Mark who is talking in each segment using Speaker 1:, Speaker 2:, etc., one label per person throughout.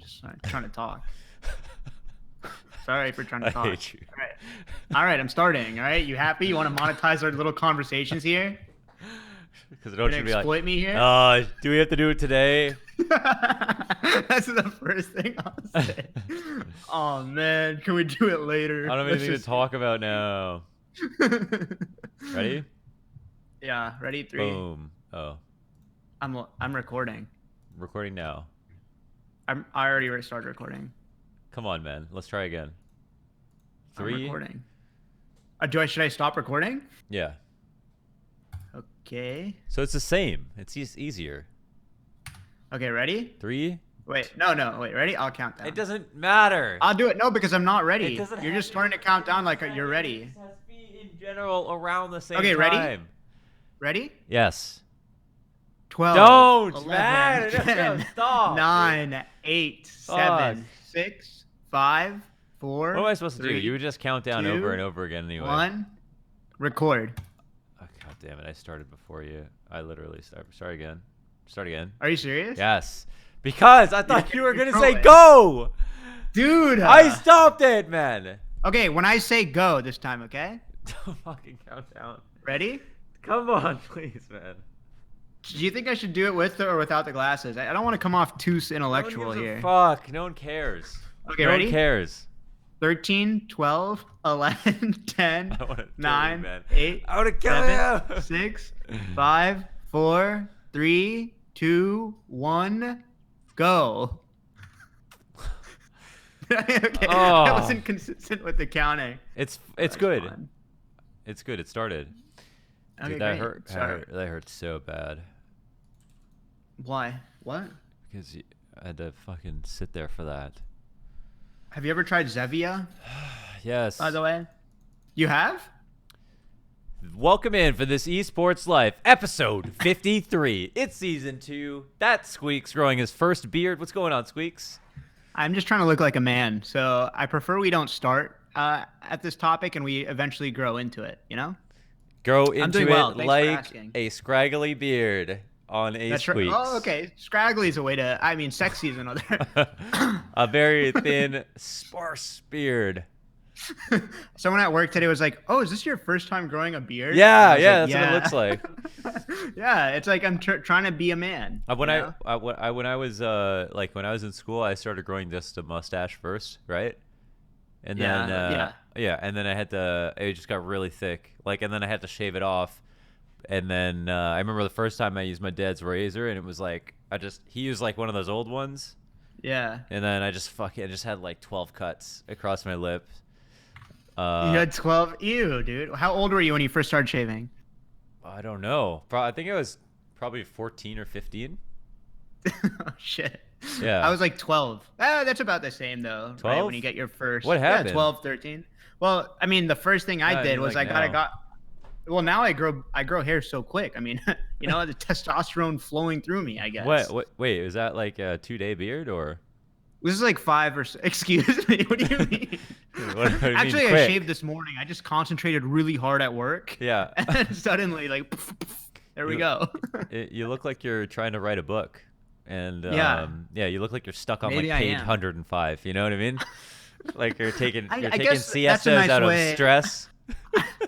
Speaker 1: just trying to talk. Sorry for trying to talk.
Speaker 2: I hate you.
Speaker 1: All right, I'm starting. All right, you happy? You want to monetize our little conversations here?
Speaker 2: Because I don't
Speaker 1: Gonna
Speaker 2: you be like,
Speaker 1: exploit me here?
Speaker 2: do we have to do it today?
Speaker 1: That's the first thing I'll say. Oh man, can we do it later?
Speaker 2: I don't have anything to talk about now. Ready?
Speaker 1: Yeah, ready? 3.
Speaker 2: Boom. Oh,
Speaker 1: I'm recording.
Speaker 2: recording now.
Speaker 1: I already started recording.
Speaker 2: Come on, man. Let's try again.
Speaker 1: I'm
Speaker 2: 3.
Speaker 1: recording. Should I stop recording?
Speaker 2: Yeah.
Speaker 1: Okay.
Speaker 2: So it's the same. It's easier.
Speaker 1: Okay, ready?
Speaker 2: 3.
Speaker 1: Wait, no, wait, ready? I'll count down.
Speaker 2: It doesn't matter.
Speaker 1: I'll do it. No, because I'm not ready.
Speaker 2: It doesn't
Speaker 1: You're
Speaker 2: have
Speaker 1: just starting to count down like you're ready.
Speaker 2: It has to be in general around the same
Speaker 1: Okay,
Speaker 2: time.
Speaker 1: ready? Ready?
Speaker 2: Yes.
Speaker 1: 12.
Speaker 2: Don't,
Speaker 1: 11,
Speaker 2: man.
Speaker 1: 10,
Speaker 2: Stop.
Speaker 1: 9, 8, 7, 6, 5, 4.
Speaker 2: What am I supposed to do?
Speaker 1: 3,
Speaker 2: You would just count down
Speaker 1: 2,
Speaker 2: over and over again anyway.
Speaker 1: 1. Record.
Speaker 2: Oh, God damn it. I started before you. I literally started. Start again. Start again.
Speaker 1: Are you serious?
Speaker 2: Yes. Because I thought you were going to say
Speaker 1: it.
Speaker 2: go.
Speaker 1: Dude.
Speaker 2: I stopped it, man.
Speaker 1: Okay, when I say go this time, okay?
Speaker 2: Don't fucking count down.
Speaker 1: Ready?
Speaker 2: Come on, please, man.
Speaker 1: Do you think I should do it with or without the glasses? I don't want to come off too intellectual
Speaker 2: No one gives
Speaker 1: here.
Speaker 2: a fuck. No one cares.
Speaker 1: Okay,
Speaker 2: no
Speaker 1: ready?
Speaker 2: one cares.
Speaker 1: 13, 12, 11, 10,
Speaker 2: I wanna kill you,
Speaker 1: 9,
Speaker 2: man.
Speaker 1: 8,
Speaker 2: I want to kill
Speaker 1: 7,
Speaker 2: you.
Speaker 1: 6, 5, 4, 3, 2, 1, go. Okay, I wasn't consistent with the counting.
Speaker 2: It's good.
Speaker 1: Fun.
Speaker 2: It's good. It started.
Speaker 1: Okay,
Speaker 2: Dude, that
Speaker 1: great.
Speaker 2: hurt. That hurt so bad.
Speaker 1: Why? What?
Speaker 2: Because I had to fucking sit there for that.
Speaker 1: Have you ever tried Zevia,
Speaker 2: Yes.
Speaker 1: by the way? You have?
Speaker 2: Welcome in for this Esports Life, episode 53. It's season 2. That's Squeaks growing his first beard. What's going on, Squeaks?
Speaker 1: I'm just trying to look like a man, so I prefer we don't start at this topic and we eventually grow into it, you know?
Speaker 2: Grow into
Speaker 1: doing
Speaker 2: it
Speaker 1: well. Thanks for
Speaker 2: like
Speaker 1: asking.
Speaker 2: a scraggly beard on a
Speaker 1: That's right.
Speaker 2: Squeaks.
Speaker 1: Oh, okay. Scraggly is a way to, I mean, sexy is another.
Speaker 2: A very thin, sparse beard.
Speaker 1: Someone at work today was like, "Oh, is this your first time growing a beard?"
Speaker 2: Yeah,
Speaker 1: And I was
Speaker 2: that's what it
Speaker 1: "Yeah."
Speaker 2: looks like.
Speaker 1: Yeah, it's like I'm trying to be a man.
Speaker 2: When
Speaker 1: you know?
Speaker 2: when I was when I was in school, I started growing just a mustache first, right? And then and then it just got really thick. And then I had to shave it off. And then I remember the first time I used my dad's razor, and it was like he used like one of those old ones.
Speaker 1: Yeah.
Speaker 2: And then I just had like 12 cuts across my lip.
Speaker 1: You had 12. Ew, dude. How old were you when you first started shaving?
Speaker 2: I don't know. I think I was probably 14 or 15.
Speaker 1: Oh, shit.
Speaker 2: Yeah.
Speaker 1: I was like 12. That's about the same though.
Speaker 2: 12?
Speaker 1: Right? When you get your first.
Speaker 2: What happened?
Speaker 1: Yeah, 12, 13. Well, I mean, the first thing I did was
Speaker 2: like
Speaker 1: I
Speaker 2: now.
Speaker 1: got. Well, now I grow hair so quick. I mean, you know, the testosterone flowing through me, I guess.
Speaker 2: Wait, is that like a 2-day beard or?
Speaker 1: This is like 5 or 6. Excuse me. What do you mean?
Speaker 2: What do you
Speaker 1: Actually,
Speaker 2: mean
Speaker 1: I
Speaker 2: quick?
Speaker 1: shaved this morning. I just concentrated really hard at work.
Speaker 2: Yeah.
Speaker 1: And then suddenly, like, there we go.
Speaker 2: You look like you're trying to write a book. And
Speaker 1: Yeah.
Speaker 2: you look like you're stuck on
Speaker 1: Maybe
Speaker 2: like
Speaker 1: I
Speaker 2: page
Speaker 1: am.
Speaker 2: 105. You know what I mean? Like you're taking
Speaker 1: I
Speaker 2: taking
Speaker 1: guess that's a
Speaker 2: siestas
Speaker 1: nice
Speaker 2: out
Speaker 1: way-
Speaker 2: of stress.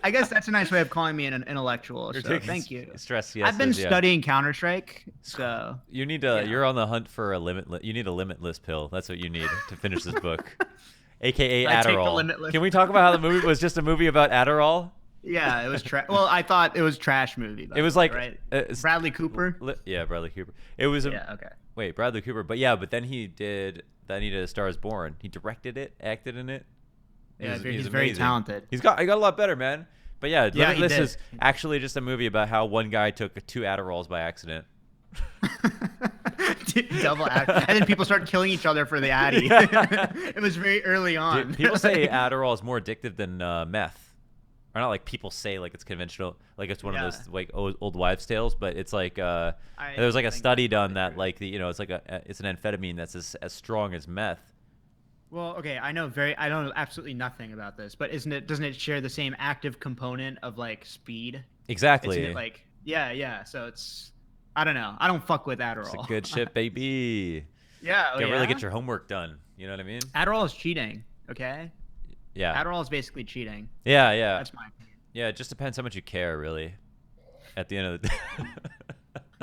Speaker 1: I guess that's a nice way of calling me an intellectual.
Speaker 2: You're
Speaker 1: So
Speaker 2: taking
Speaker 1: thank you.
Speaker 2: stress siestas.
Speaker 1: I've been
Speaker 2: yeah.
Speaker 1: studying Counter-Strike, so
Speaker 2: You need to. You're on the hunt for a limitless. You need a limitless pill. That's what you need to finish this book, aka
Speaker 1: I take the
Speaker 2: Adderall.
Speaker 1: limitless-
Speaker 2: Can we talk about how the movie was just a movie about Adderall?
Speaker 1: yeah, it was trash. Well, I thought it was trash movie.
Speaker 2: It was like
Speaker 1: right?
Speaker 2: it's-
Speaker 1: Bradley Cooper.
Speaker 2: Yeah, Bradley Cooper. It was.
Speaker 1: Yeah, okay.
Speaker 2: Wait, Bradley Cooper. But yeah, but then he did. Then he did A Star Is Born. He directed it, acted in it.
Speaker 1: Yeah, he's very
Speaker 2: amazing.
Speaker 1: talented.
Speaker 2: He got a lot better, man. But yeah,
Speaker 1: Yeah, he
Speaker 2: this
Speaker 1: did.
Speaker 2: is actually just a movie about how one guy took 2 Adderalls by accident.
Speaker 1: Double act, and then people start killing each other for the Addy. It was very early on.
Speaker 2: Dude, people say Adderall is more addictive than meth. Or not like people say like it's conventional, like it's one of those like old wives' tales, but it's like there was like a
Speaker 1: think
Speaker 2: study
Speaker 1: that's
Speaker 2: done
Speaker 1: probably
Speaker 2: that
Speaker 1: true.
Speaker 2: like it's like it's an amphetamine that's as strong as meth.
Speaker 1: Well, okay, I know absolutely nothing about this, but doesn't it share the same active component of like speed?
Speaker 2: Exactly.
Speaker 1: Isn't it like yeah, so it's I don't know. I don't fuck with Adderall.
Speaker 2: It's a good shit, baby.
Speaker 1: Yeah. Oh,
Speaker 2: Really
Speaker 1: yeah.
Speaker 2: get your homework done. You know what I mean?
Speaker 1: Adderall is cheating. Okay.
Speaker 2: Yeah.
Speaker 1: Adderall is basically cheating.
Speaker 2: Yeah, yeah.
Speaker 1: That's my opinion.
Speaker 2: Yeah, it just depends how much you care, really. At the end of the day.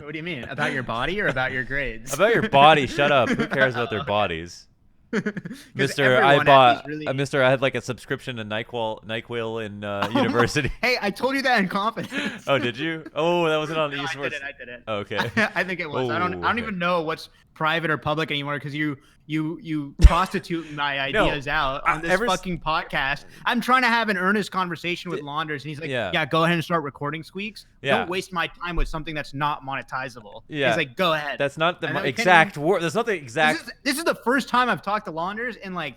Speaker 1: What do you mean? About your body or about your grades?
Speaker 2: About your body, shut up. Who cares about their
Speaker 1: Okay.
Speaker 2: bodies?
Speaker 1: 'Cause
Speaker 2: Mister,
Speaker 1: everyone had these really...
Speaker 2: Mister, I had like a subscription to NyQuil in university.
Speaker 1: Hey, I told you that in confidence.
Speaker 2: Oh, did you? Oh, that wasn't on the
Speaker 1: No,
Speaker 2: Esports.
Speaker 1: I did it.
Speaker 2: Oh, okay.
Speaker 1: I think it was. I don't
Speaker 2: Okay.
Speaker 1: even know what's private or public anymore because you prostitute my ideas out on this fucking podcast. I'm trying to have an earnest conversation with Launders, and he's like, yeah, go ahead and start recording, Squeaks.
Speaker 2: Yeah.
Speaker 1: Don't waste my time with something that's not monetizable.
Speaker 2: Yeah.
Speaker 1: He's like, go ahead.
Speaker 2: That's not the exact word. That's not the exact.
Speaker 1: This is the first time I've talked to Launders in like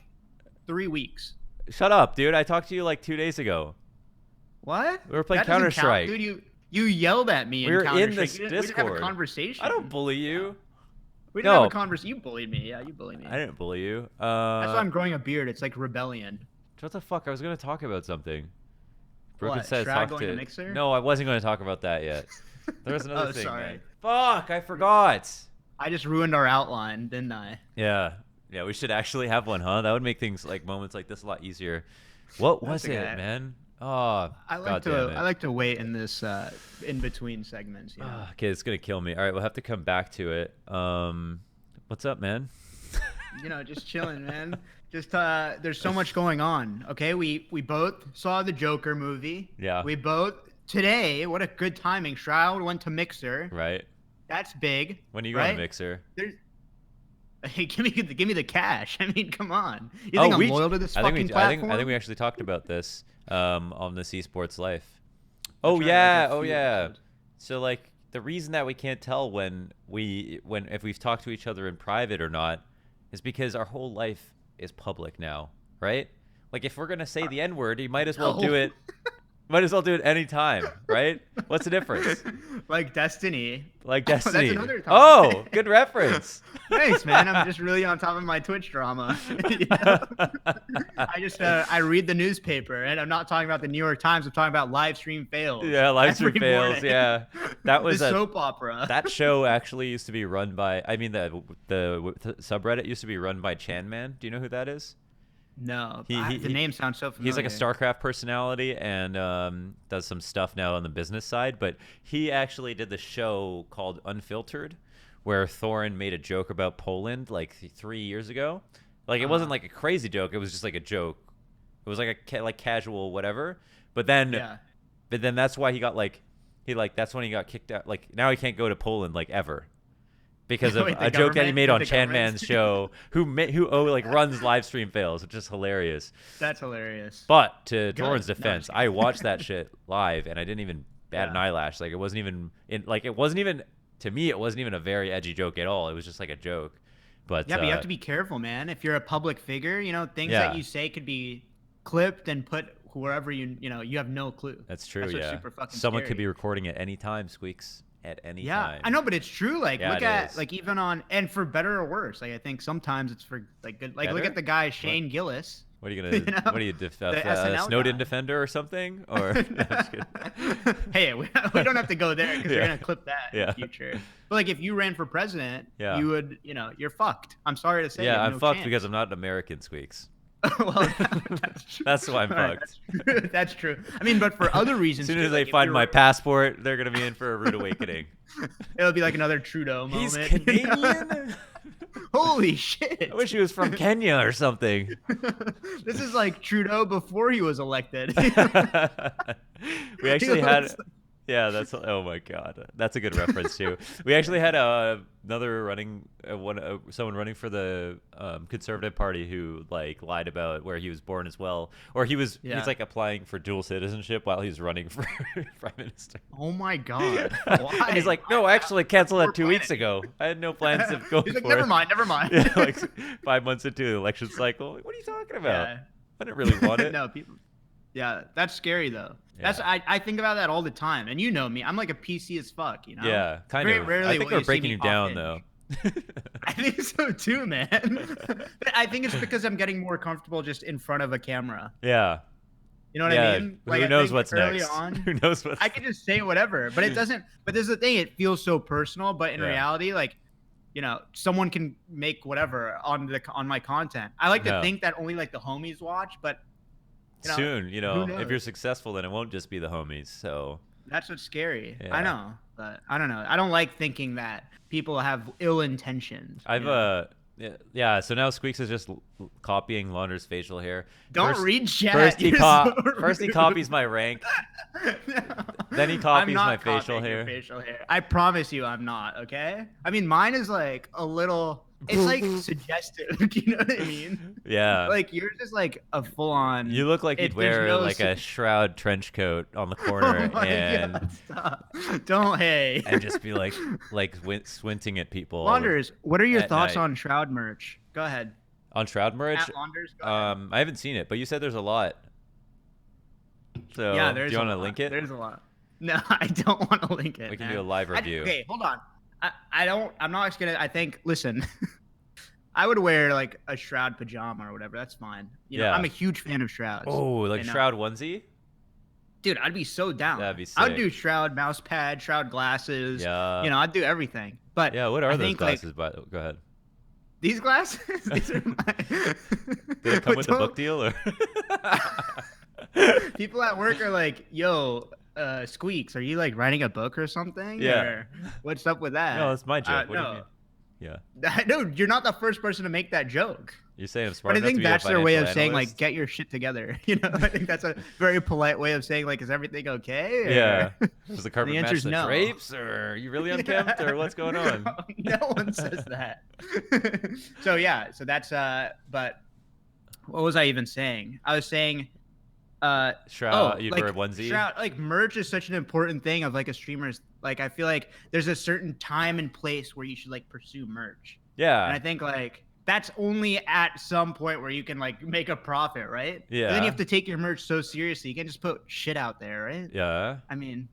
Speaker 1: 3 weeks.
Speaker 2: Shut up, dude. I talked to you like 2 days ago.
Speaker 1: What?
Speaker 2: We were playing Counter-Strike.
Speaker 1: Dude, you yelled at me.
Speaker 2: We were in this
Speaker 1: Discord.
Speaker 2: Discord.
Speaker 1: We didn't have a conversation.
Speaker 2: I don't bully you.
Speaker 1: We didn't have a conversation. You bullied me. Yeah, you bullied me.
Speaker 2: I didn't bully you.
Speaker 1: That's why I'm growing a beard. It's like rebellion.
Speaker 2: What the fuck? I was gonna talk about something.
Speaker 1: Broken
Speaker 2: says
Speaker 1: talk to Mixer?
Speaker 2: No, I wasn't going to talk about that yet. There was another thing.
Speaker 1: Sorry.
Speaker 2: Man. Fuck! I forgot.
Speaker 1: I just ruined our outline, didn't I?
Speaker 2: Yeah. Yeah, we should actually have one, huh? That would make things like moments like this a lot easier. What was it, man? Oh,
Speaker 1: I like to wait in this in between segments. You know?
Speaker 2: Okay, it's gonna kill me. All right, we'll have to come back to it. What's up, man?
Speaker 1: You know, just chilling, man. Just there's so much going on. Okay, we both saw the Joker movie.
Speaker 2: Yeah.
Speaker 1: We both today. What a good timing. Shroud went to Mixer.
Speaker 2: Right.
Speaker 1: That's big.
Speaker 2: When are you going to Mixer?
Speaker 1: Hey, give me the cash. I mean, come on. You think I'm loyal to this fucking platform?
Speaker 2: I think we actually talked about this on this Esports Life. Oh yeah. So like the reason that we can't tell if we've talked to each other in private or not is because our whole life is public now, right? Like if we're gonna say the N-word, you might as well do it. Might as well do it anytime, right? What's the difference?
Speaker 1: Like Destiny.
Speaker 2: Like Destiny.
Speaker 1: That's another topic.
Speaker 2: Oh, good reference.
Speaker 1: Thanks, man. I'm just really on top of my Twitch drama. You know? I just I read the newspaper, and I'm not talking about the New York Times. I'm talking about live stream fails.
Speaker 2: Yeah, live stream fails. Morning. Yeah, that was
Speaker 1: a soap opera.
Speaker 2: That show actually used to be run by. I mean, the subreddit used to be run by Chan Man. Do you know who that is?
Speaker 1: No, the name sounds so familiar.
Speaker 2: He's like a StarCraft personality and does some stuff now on the business side. But he actually did the show called Unfiltered, where Thorin made a joke about Poland like 3 years ago. Like it wasn't like a crazy joke; it was just like a joke. It was like a casual whatever. But then, that's why he got that's when he got kicked out. Like now he can't go to Poland like ever. Because of a joke that he made on Chan Man's show, who runs live stream fails, which is hilarious.
Speaker 1: That's hilarious.
Speaker 2: But to Thorin's defense, I watched that shit live and I didn't even bat an eyelash. Like it wasn't even to me it wasn't even a very edgy joke at all. It was just like a joke. But
Speaker 1: yeah, but you have to be careful, man. If you're a public figure, you know things that you say could be clipped and put wherever you have no clue.
Speaker 2: That's true.
Speaker 1: That's
Speaker 2: yeah.
Speaker 1: super fucking
Speaker 2: Someone
Speaker 1: scary.
Speaker 2: could be recording at any time, Squeaks. At any time.
Speaker 1: Yeah, I know, but it's true. Like, look at
Speaker 2: like
Speaker 1: even on, and for better or worse. Like, I think sometimes it's for like good. Like, look at the guy Shane Gillis.
Speaker 2: What are you gonna? What are you, Snowden defender or something? Or
Speaker 1: hey, we don't have to go there because they're gonna clip that in the future. But like, if you ran for president, you would, you're fucked. I'm sorry to say.
Speaker 2: Yeah, I'm fucked because I'm not an American, Squeaks.
Speaker 1: Well, that's true.
Speaker 2: That's why I'm fucked.
Speaker 1: That's true. I mean, but for other reasons.
Speaker 2: As soon as they find my passport, they're gonna be in for a rude awakening.
Speaker 1: It'll be like another Trudeau moment.
Speaker 2: He's Canadian.
Speaker 1: Holy shit!
Speaker 2: I wish he was from Kenya or something.
Speaker 1: This is like Trudeau before he was elected.
Speaker 2: We actually had. Yeah, that's oh my god, that's a good reference too. We actually had another someone running for the Conservative Party who like lied about where he was born as well, or he's like applying for dual citizenship while he's running for prime minister.
Speaker 1: Oh my god, why?
Speaker 2: And he's like, no, actually, canceled that 2 weeks ago. I had no plans of going.
Speaker 1: He's like,
Speaker 2: for
Speaker 1: never
Speaker 2: it.
Speaker 1: mind.
Speaker 2: Yeah, like 5 months into the election cycle. Like, what are you talking about?
Speaker 1: Yeah.
Speaker 2: I didn't really want it.
Speaker 1: No, people. Yeah, that's scary though.
Speaker 2: Yeah.
Speaker 1: I think about that all the time, and you know me, I'm like a PC as fuck, you know.
Speaker 2: Yeah, kind of.
Speaker 1: Rarely
Speaker 2: I think we're breaking you down though.
Speaker 1: I think so too, man. But I think it's because I'm getting more comfortable just in front of a camera.
Speaker 2: Yeah.
Speaker 1: You know what I mean?
Speaker 2: Like, who knows what's next? Who knows
Speaker 1: I could just say whatever, but it doesn't. But there's the thing; it feels so personal. But in reality, like, someone can make whatever on my content. I like to think that only like the homies watch, but
Speaker 2: soon, if you're successful, then it won't just be the homies. So
Speaker 1: that's what's scary. Yeah. I know, but I don't know. I don't like thinking that people have ill intentions.
Speaker 2: Yeah, so now Squeaks is just copying Launder's facial hair.
Speaker 1: Don't read chat.
Speaker 2: First he copies my rank. No, then he copies my facial hair.
Speaker 1: I promise you I'm not, okay? I mean, mine is like a little... It's like suggestive. Do you know what I mean?
Speaker 2: Yeah.
Speaker 1: Like yours is like a full on.
Speaker 2: You look like you'd wear like a Shroud trench coat on the corner
Speaker 1: God, stop. Don't
Speaker 2: and just be like squinting at people.
Speaker 1: Launders, what are your thoughts on Shroud merch? Go ahead.
Speaker 2: On Shroud merch?
Speaker 1: At Launders, go ahead.
Speaker 2: I haven't seen it, but you said there's a lot. So
Speaker 1: yeah,
Speaker 2: do you want to link it?
Speaker 1: There's a lot. No, I don't want to link it.
Speaker 2: We can do a live review.
Speaker 1: Okay, hold on. I'm not gonna. I think. Listen, I would wear like a Shroud pajama or whatever. That's fine. You know, I'm a huge fan of Shrouds.
Speaker 2: Oh, like Shroud onesie.
Speaker 1: Dude, I'd be so down.
Speaker 2: That'd be sick.
Speaker 1: I'd do Shroud mouse pad, Shroud glasses. Yeah. I'd do everything. But
Speaker 2: yeah, what are those glasses? Go ahead.
Speaker 1: These glasses? These are my...
Speaker 2: Did it come with a book deal or?
Speaker 1: People at work are like, "Yo, Squeaks, are you like writing a book or something?
Speaker 2: Yeah.
Speaker 1: Or what's up with that?"
Speaker 2: No, that's my joke. What do you mean? Yeah.
Speaker 1: No, you're not the first person to make that joke.
Speaker 2: You're saying I'm smart.
Speaker 1: But I think that's their way of saying
Speaker 2: analyst?
Speaker 1: like, get your shit together. I think that's a very polite way of saying like, is everything okay? Or...
Speaker 2: Yeah. Does the carpet match the
Speaker 1: no.
Speaker 2: drapes, or are you really unkempt, or what's going on?
Speaker 1: No one says that. So yeah, so that's but what was I even saying? I was saying
Speaker 2: Shroud, you'd wear a onesie.
Speaker 1: Shroud, like merch is such an important thing of like a streamer's. Like I feel like there's a certain time and place where you should like pursue merch.
Speaker 2: Yeah.
Speaker 1: And I think like that's only at some point where you can like make a profit, right?
Speaker 2: Yeah.
Speaker 1: But then you have to take your merch so seriously. You can't just put shit out there, right?
Speaker 2: Yeah.
Speaker 1: I mean,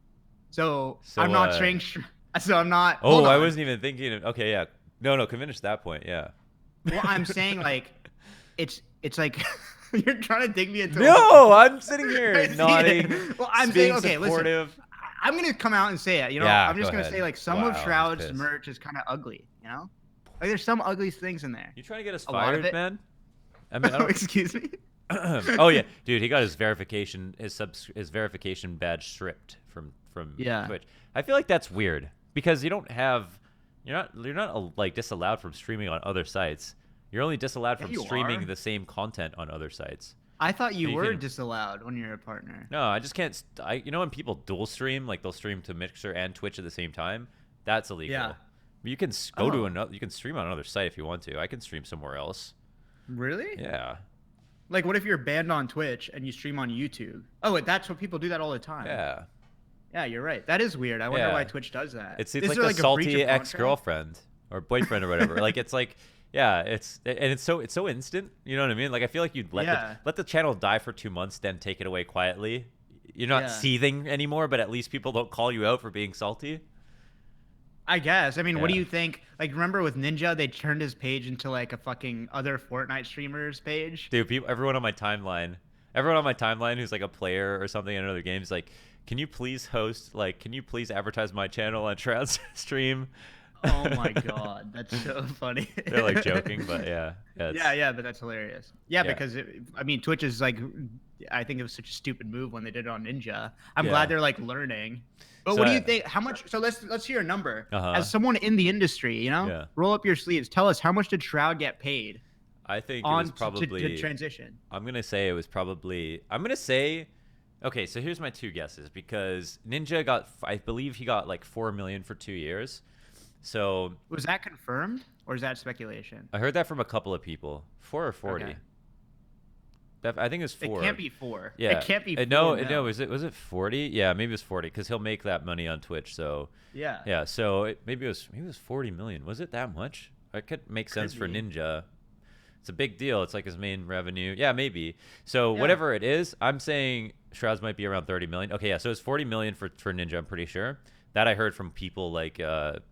Speaker 1: so I'm not saying. So I'm not.
Speaker 2: Oh, I wasn't even thinking of. Okay, yeah. No, finish that point. Yeah.
Speaker 1: Well, I'm saying like, it's like. You're trying to dig me into.
Speaker 2: No, I'm sitting here nodding.
Speaker 1: Well, I'm saying okay.
Speaker 2: Supportive.
Speaker 1: Listen, I'm gonna come out and say it.
Speaker 2: Yeah,
Speaker 1: I'm just gonna say like some of Shroud's merch is kind of ugly. Like there's some ugly things in there.
Speaker 2: You trying to get us fired, man? I mean,
Speaker 1: excuse me.
Speaker 2: Oh yeah, dude, he got his verification badge stripped from Twitch. I feel like that's weird because you're not like disallowed from streaming on other sites. You're only disallowed from streaming the same content on other sites.
Speaker 1: I thought you were disallowed when you're a partner.
Speaker 2: No, I just can't. When people dual stream, like they'll stream to Mixer and Twitch at the same time, that's illegal. Yeah. You can go to another. You can stream on another site if you want to. I can stream somewhere else.
Speaker 1: Really?
Speaker 2: Yeah.
Speaker 1: Like, what if you're banned on Twitch and you stream on YouTube? Oh, that's what people do that all the time.
Speaker 2: Yeah.
Speaker 1: Yeah, you're right. That is weird. I wonder why Twitch does that.
Speaker 2: It's like a salty ex-girlfriend or boyfriend or whatever. Like it's like. Yeah, it's so instant. You know what I mean? Like I feel like you'd let the channel die for 2 months, then take it away quietly. You're not seething anymore, but at least people don't call you out for being salty. I
Speaker 1: guess. I mean, what do you think? Like, remember with Ninja, they turned his page into like a fucking other Fortnite streamers page.
Speaker 2: Dude, everyone on my timeline who's like a player or something in another game is like, can you please advertise my channel on Shroud's stream?
Speaker 1: Oh my god, that's so funny.
Speaker 2: They're like joking, but yeah.
Speaker 1: Yeah, but that's hilarious. Yeah, because Twitch is like, I think it was such a stupid move when they did it on Ninja. I'm glad they're like learning. But what do you think? How much? So let's hear a number. As someone in the industry, roll up your sleeves. Tell us, how much did Shroud get paid?
Speaker 2: I think it was probably
Speaker 1: to transition.
Speaker 2: I'm gonna say it was probably. I'm gonna say. Okay, so here's my two guesses because Ninja I believe he got like 4 million for 2 years. So
Speaker 1: was that confirmed or is that speculation?
Speaker 2: I heard that from a couple of people. 4 or 40. Okay. I think it's 4.
Speaker 1: It can't be 4.
Speaker 2: Yeah,
Speaker 1: it can't be 4.
Speaker 2: No. Was it 40? Yeah, maybe it was 40 because he'll make that money on Twitch. So yeah. So maybe it was 40 million. Was it that much? It could make sense for Ninja. It's a big deal. It's like his main revenue. Yeah, maybe. So whatever it is, I'm saying Shrouds might be around 30 million. Okay, yeah. So it's 40 million for Ninja. I'm pretty sure. That I heard from people like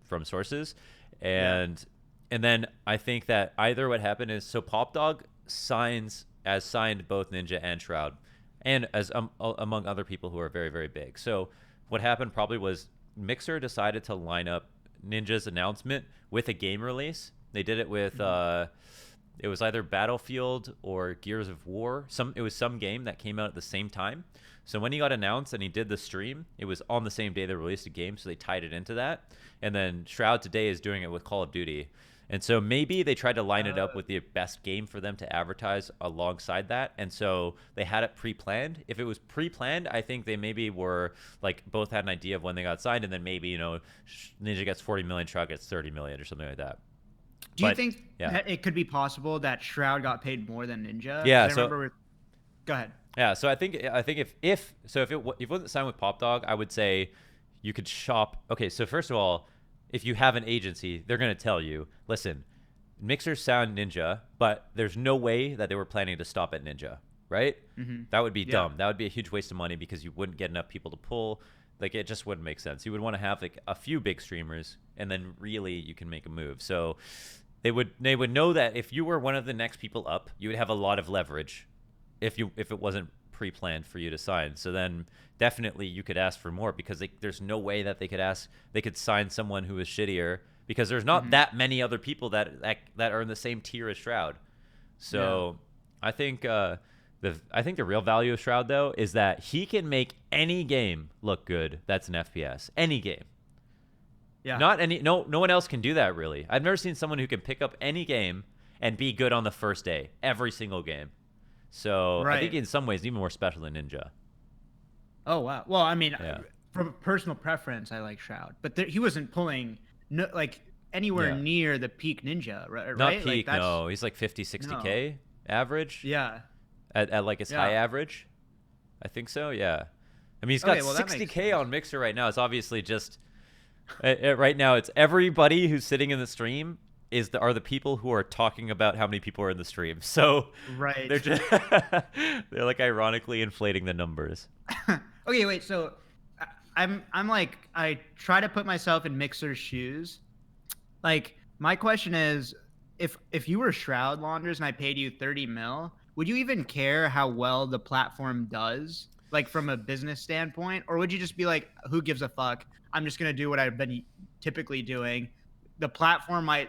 Speaker 2: from sources, and then I think that either what happened is Pop Dog signed both Ninja and Shroud, and as among other people who are very very big. So what happened probably was Mixer decided to line up Ninja's announcement with a game release. They did it with it was either Battlefield or Gears of War. It was some game that came out at the same time. So when he got announced and he did the stream, it was on the same day they released a game, so they tied it into that. And then Shroud today is doing it with Call of Duty. And so maybe they tried to line it up with the best game for them to advertise alongside that. And so they had it pre-planned. If it was pre-planned, I think they maybe were like both had an idea of when they got signed, and then maybe, you know, Ninja gets 40 million, Shroud gets 30 million or something like that.
Speaker 1: Do you think that it could be possible that Shroud got paid more than Ninja?
Speaker 2: Yeah.
Speaker 1: Go ahead.
Speaker 2: Yeah. So I think if it wasn't signed with Pop Dog, I would say you could shop. Okay. So first of all, if you have an agency, they're going to tell you, listen, Mixers sound Ninja, but there's no way that they were planning to stop at Ninja, right? Mm-hmm. That would be dumb. That would be a huge waste of money because you wouldn't get enough people to pull. Like, it just wouldn't make sense. You would want to have like a few big streamers, and then really you can make a move. So they would know that if you were one of the next people up, you would have a lot of leverage if it wasn't pre-planned for you to sign. So then definitely you could ask for more, because there's no way that they could sign someone who is shittier, because there's not that many other people that are in the same tier as Shroud. So I think the real value of Shroud, though, is that he can make any game look good that's an FPS. Any game. Yeah. No one else can do that, really. I've never seen someone who can pick up any game and be good on the first day, every single game. So I think in some ways even more special than Ninja.
Speaker 1: Oh wow. Well, I mean, from personal preference, I like Shroud, but he wasn't pulling anywhere near the peak Ninja, right?
Speaker 2: Not peak, no. He's like 50, 60K average.
Speaker 1: Yeah.
Speaker 2: At like his high average, I think so. Yeah. I mean, he's got 60K on Mixer right now. It's obviously just right now. It's everybody who's sitting in the stream are the people who are talking about how many people are in the stream. So they're like ironically inflating the numbers.
Speaker 1: Okay, wait. So I'm like, I try to put myself in Mixer's shoes. Like, my question is, if you were Shroud, Launders, and I paid you 30 mil, would you even care how well the platform does, like from a business standpoint? Or would you just be like, who gives a fuck? I'm just going to do what I've been typically doing. The platform might,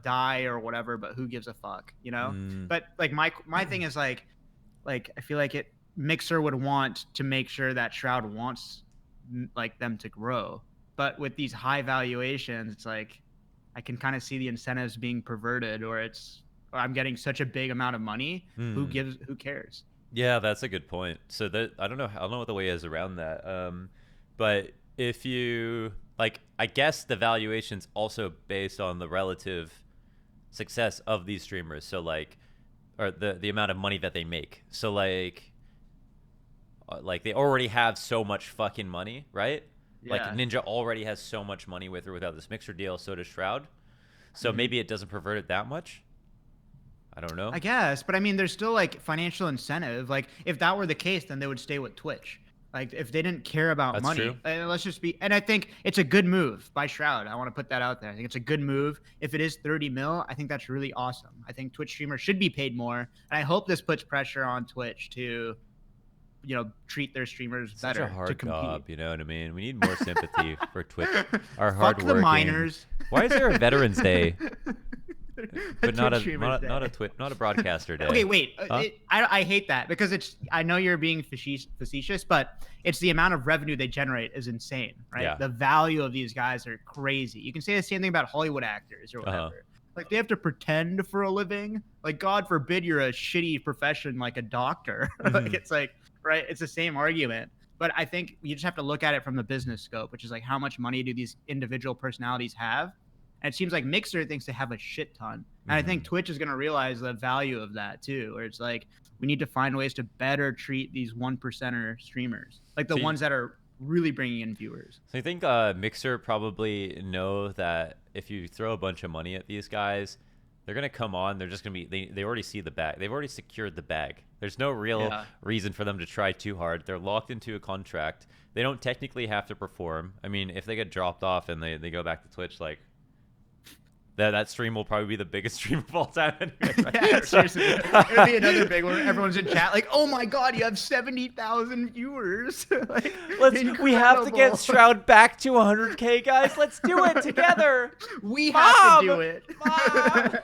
Speaker 1: die or whatever, but who gives a fuck, But like my thing is like I feel like Mixer would want to make sure that Shroud wants like them to grow. But with these high valuations, it's like I can kind of see the incentives being perverted, or I'm getting such a big amount of money. Who cares? Yeah,
Speaker 2: that's a good point. So I don't know what the way is around that. But if you I guess the valuation's also based on the relative success of these streamers. So or the amount of money that they make. So like they already have so much fucking money, right? Yeah. Like Ninja already has so much money with or without this Mixer deal. So does Shroud. So maybe it doesn't pervert it that much. I don't know.
Speaker 1: I guess, but I mean, there's still like financial incentive. Like if that were the case, then they would stay with Twitch. Like if they didn't care about money, let's just be. And I think it's a good move by Shroud. I want to put that out there. I think it's a good move. If it is 30 mil, I think that's really awesome. I think Twitch streamers should be paid more, and I hope this puts pressure on Twitch to, treat their streamers better.
Speaker 2: Such a hard job, you know what I mean? We need more sympathy for Twitch. Our
Speaker 1: hard working. Fuck the miners.
Speaker 2: Why is there a Veterans Day? But not a broadcaster day.
Speaker 1: Okay, wait. Huh? I hate that because I know you're being facetious, but it's the amount of revenue they generate is insane, right? Yeah. The value of these guys are crazy. You can say the same thing about Hollywood actors or whatever. Like they have to pretend for a living. Like God forbid you're a shitty profession like a doctor. Like it's like, right? It's the same argument. But I think you just have to look at it from the business scope, which is like how much money do these individual personalities have? And it seems like Mixer thinks they have a shit ton. And I think Twitch is going to realize the value of that too, where it's like, we need to find ways to better treat these 1%er streamers, like the ones that are really bringing in viewers.
Speaker 2: So I think Mixer probably know that if you throw a bunch of money at these guys, they're going to come on. They're just going to be, they already see the bag. They've already secured the bag. There's no real reason for them to try too hard. They're locked into a contract. They don't technically have to perform. I mean, if they get dropped off and they go back to Twitch, like, That stream will probably be the biggest stream of all time anyway, right?
Speaker 1: Yeah, seriously. It'll be another big one. Everyone's in chat like, oh my god, you have 70,000 viewers. Like,
Speaker 2: we have to get Shroud back to 100K, guys. Let's do it together.
Speaker 1: We have to do it.
Speaker 2: Mom!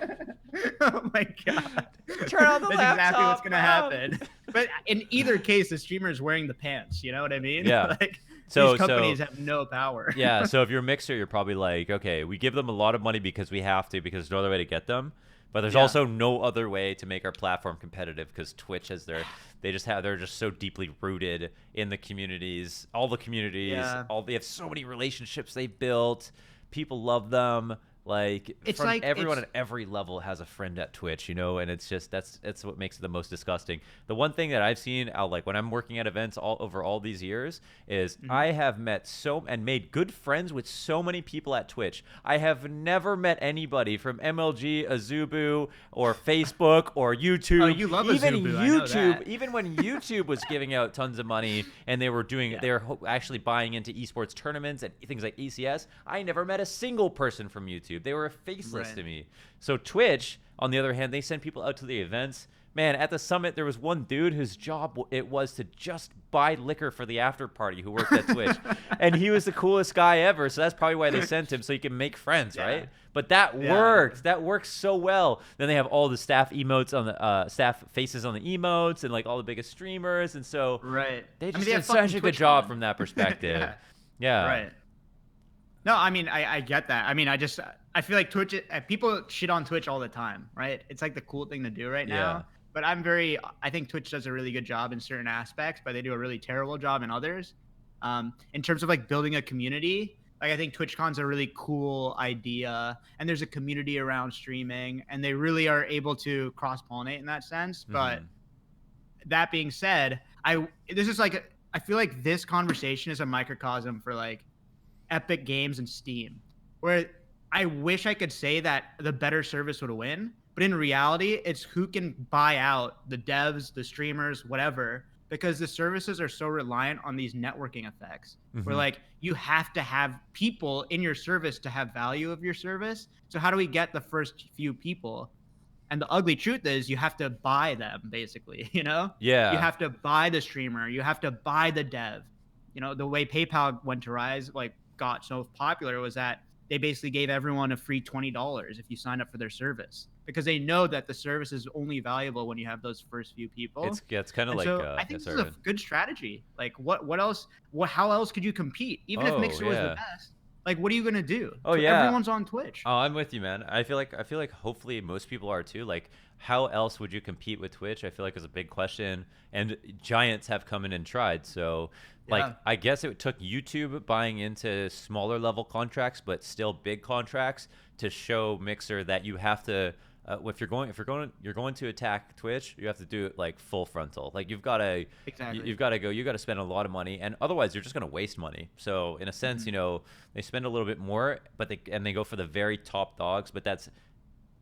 Speaker 1: Oh my god.
Speaker 2: Turn on the laptop.
Speaker 1: That's exactly what's going to happen. But in either case, the streamer is wearing the pants. You know what I mean?
Speaker 2: Yeah.
Speaker 1: Like, these companies have no power.
Speaker 2: Yeah, so if you're a mixer, you're probably like, okay, we give them a lot of money because we have to, because there's no other way to get them. But there's also no other way to make our platform competitive, because Twitch has they're just so deeply rooted in the communities, all the communities, they have so many relationships they've built. People love them. Like,
Speaker 1: it's
Speaker 2: like everyone at every level has a friend at Twitch, and it's just that's what makes it the most disgusting. The one thing that I've seen out, like when I'm working at events over all these years, is I have met and made good friends with so many people at Twitch. I have never met anybody from MLG, Azubu, or Facebook or YouTube.
Speaker 1: Oh, you love
Speaker 2: even
Speaker 1: Azubu,
Speaker 2: YouTube,
Speaker 1: I know that.
Speaker 2: even when YouTube was giving out tons of money and they were actually buying into esports tournaments and things like ECS, I never met a single person from YouTube. They were faceless to me. So Twitch, on the other hand, they send people out to the events. Man, at the summit, there was one dude whose job it was to just buy liquor for the after party who worked at Twitch. And he was the coolest guy ever. So that's probably why they sent him, so he can make friends, right? But that worked. That works so well. Then they have all the staff emotes on the staff faces on the emotes and like all the biggest streamers. And so they just did such a good job from that perspective. Yeah.
Speaker 1: Right. No, I mean, I get that. I mean, I feel like Twitch, people shit on Twitch all the time, right? It's like the cool thing to do right now. But I think Twitch does a really good job in certain aspects, but they do a really terrible job in others. In terms of like building a community, like I think TwitchCon's a really cool idea, and there's a community around streaming, and they really are able to cross-pollinate in that sense. But that being said, I feel like this conversation is a microcosm for like Epic Games and Steam, where I wish I could say that the better service would win, but in reality, it's who can buy out the devs, the streamers, whatever, because the services are so reliant on these networking effects, where like you have to have people in your service to have value of your service. So how do we get the first few people? And the ugly truth is you have to buy them, basically, Yeah. You have to buy the streamer. You have to buy the dev. The way PayPal went to rise, like, got so popular was that they basically gave everyone a free $20 if you sign up for their service, because they know that the service is only valuable when you have those first few people.
Speaker 2: It's kind of like
Speaker 1: I think this is a good strategy. Like what else? How else could you compete? Even if Mixer was the best, like what are you gonna do? Everyone's on Twitch.
Speaker 2: Oh, I'm with you, man. I feel like hopefully most people are too. Like, how else would you compete with Twitch? I feel like is a big question, and giants have come in and tried. So like, I guess it took YouTube buying into smaller level contracts, but still big contracts, to show Mixer that you have to, if you're going to attack Twitch, you have to do it like full frontal. Like you've got to spend a lot of money, and otherwise you're just going to waste money. So in a sense, they spend a little bit more, but they go for the very top dogs.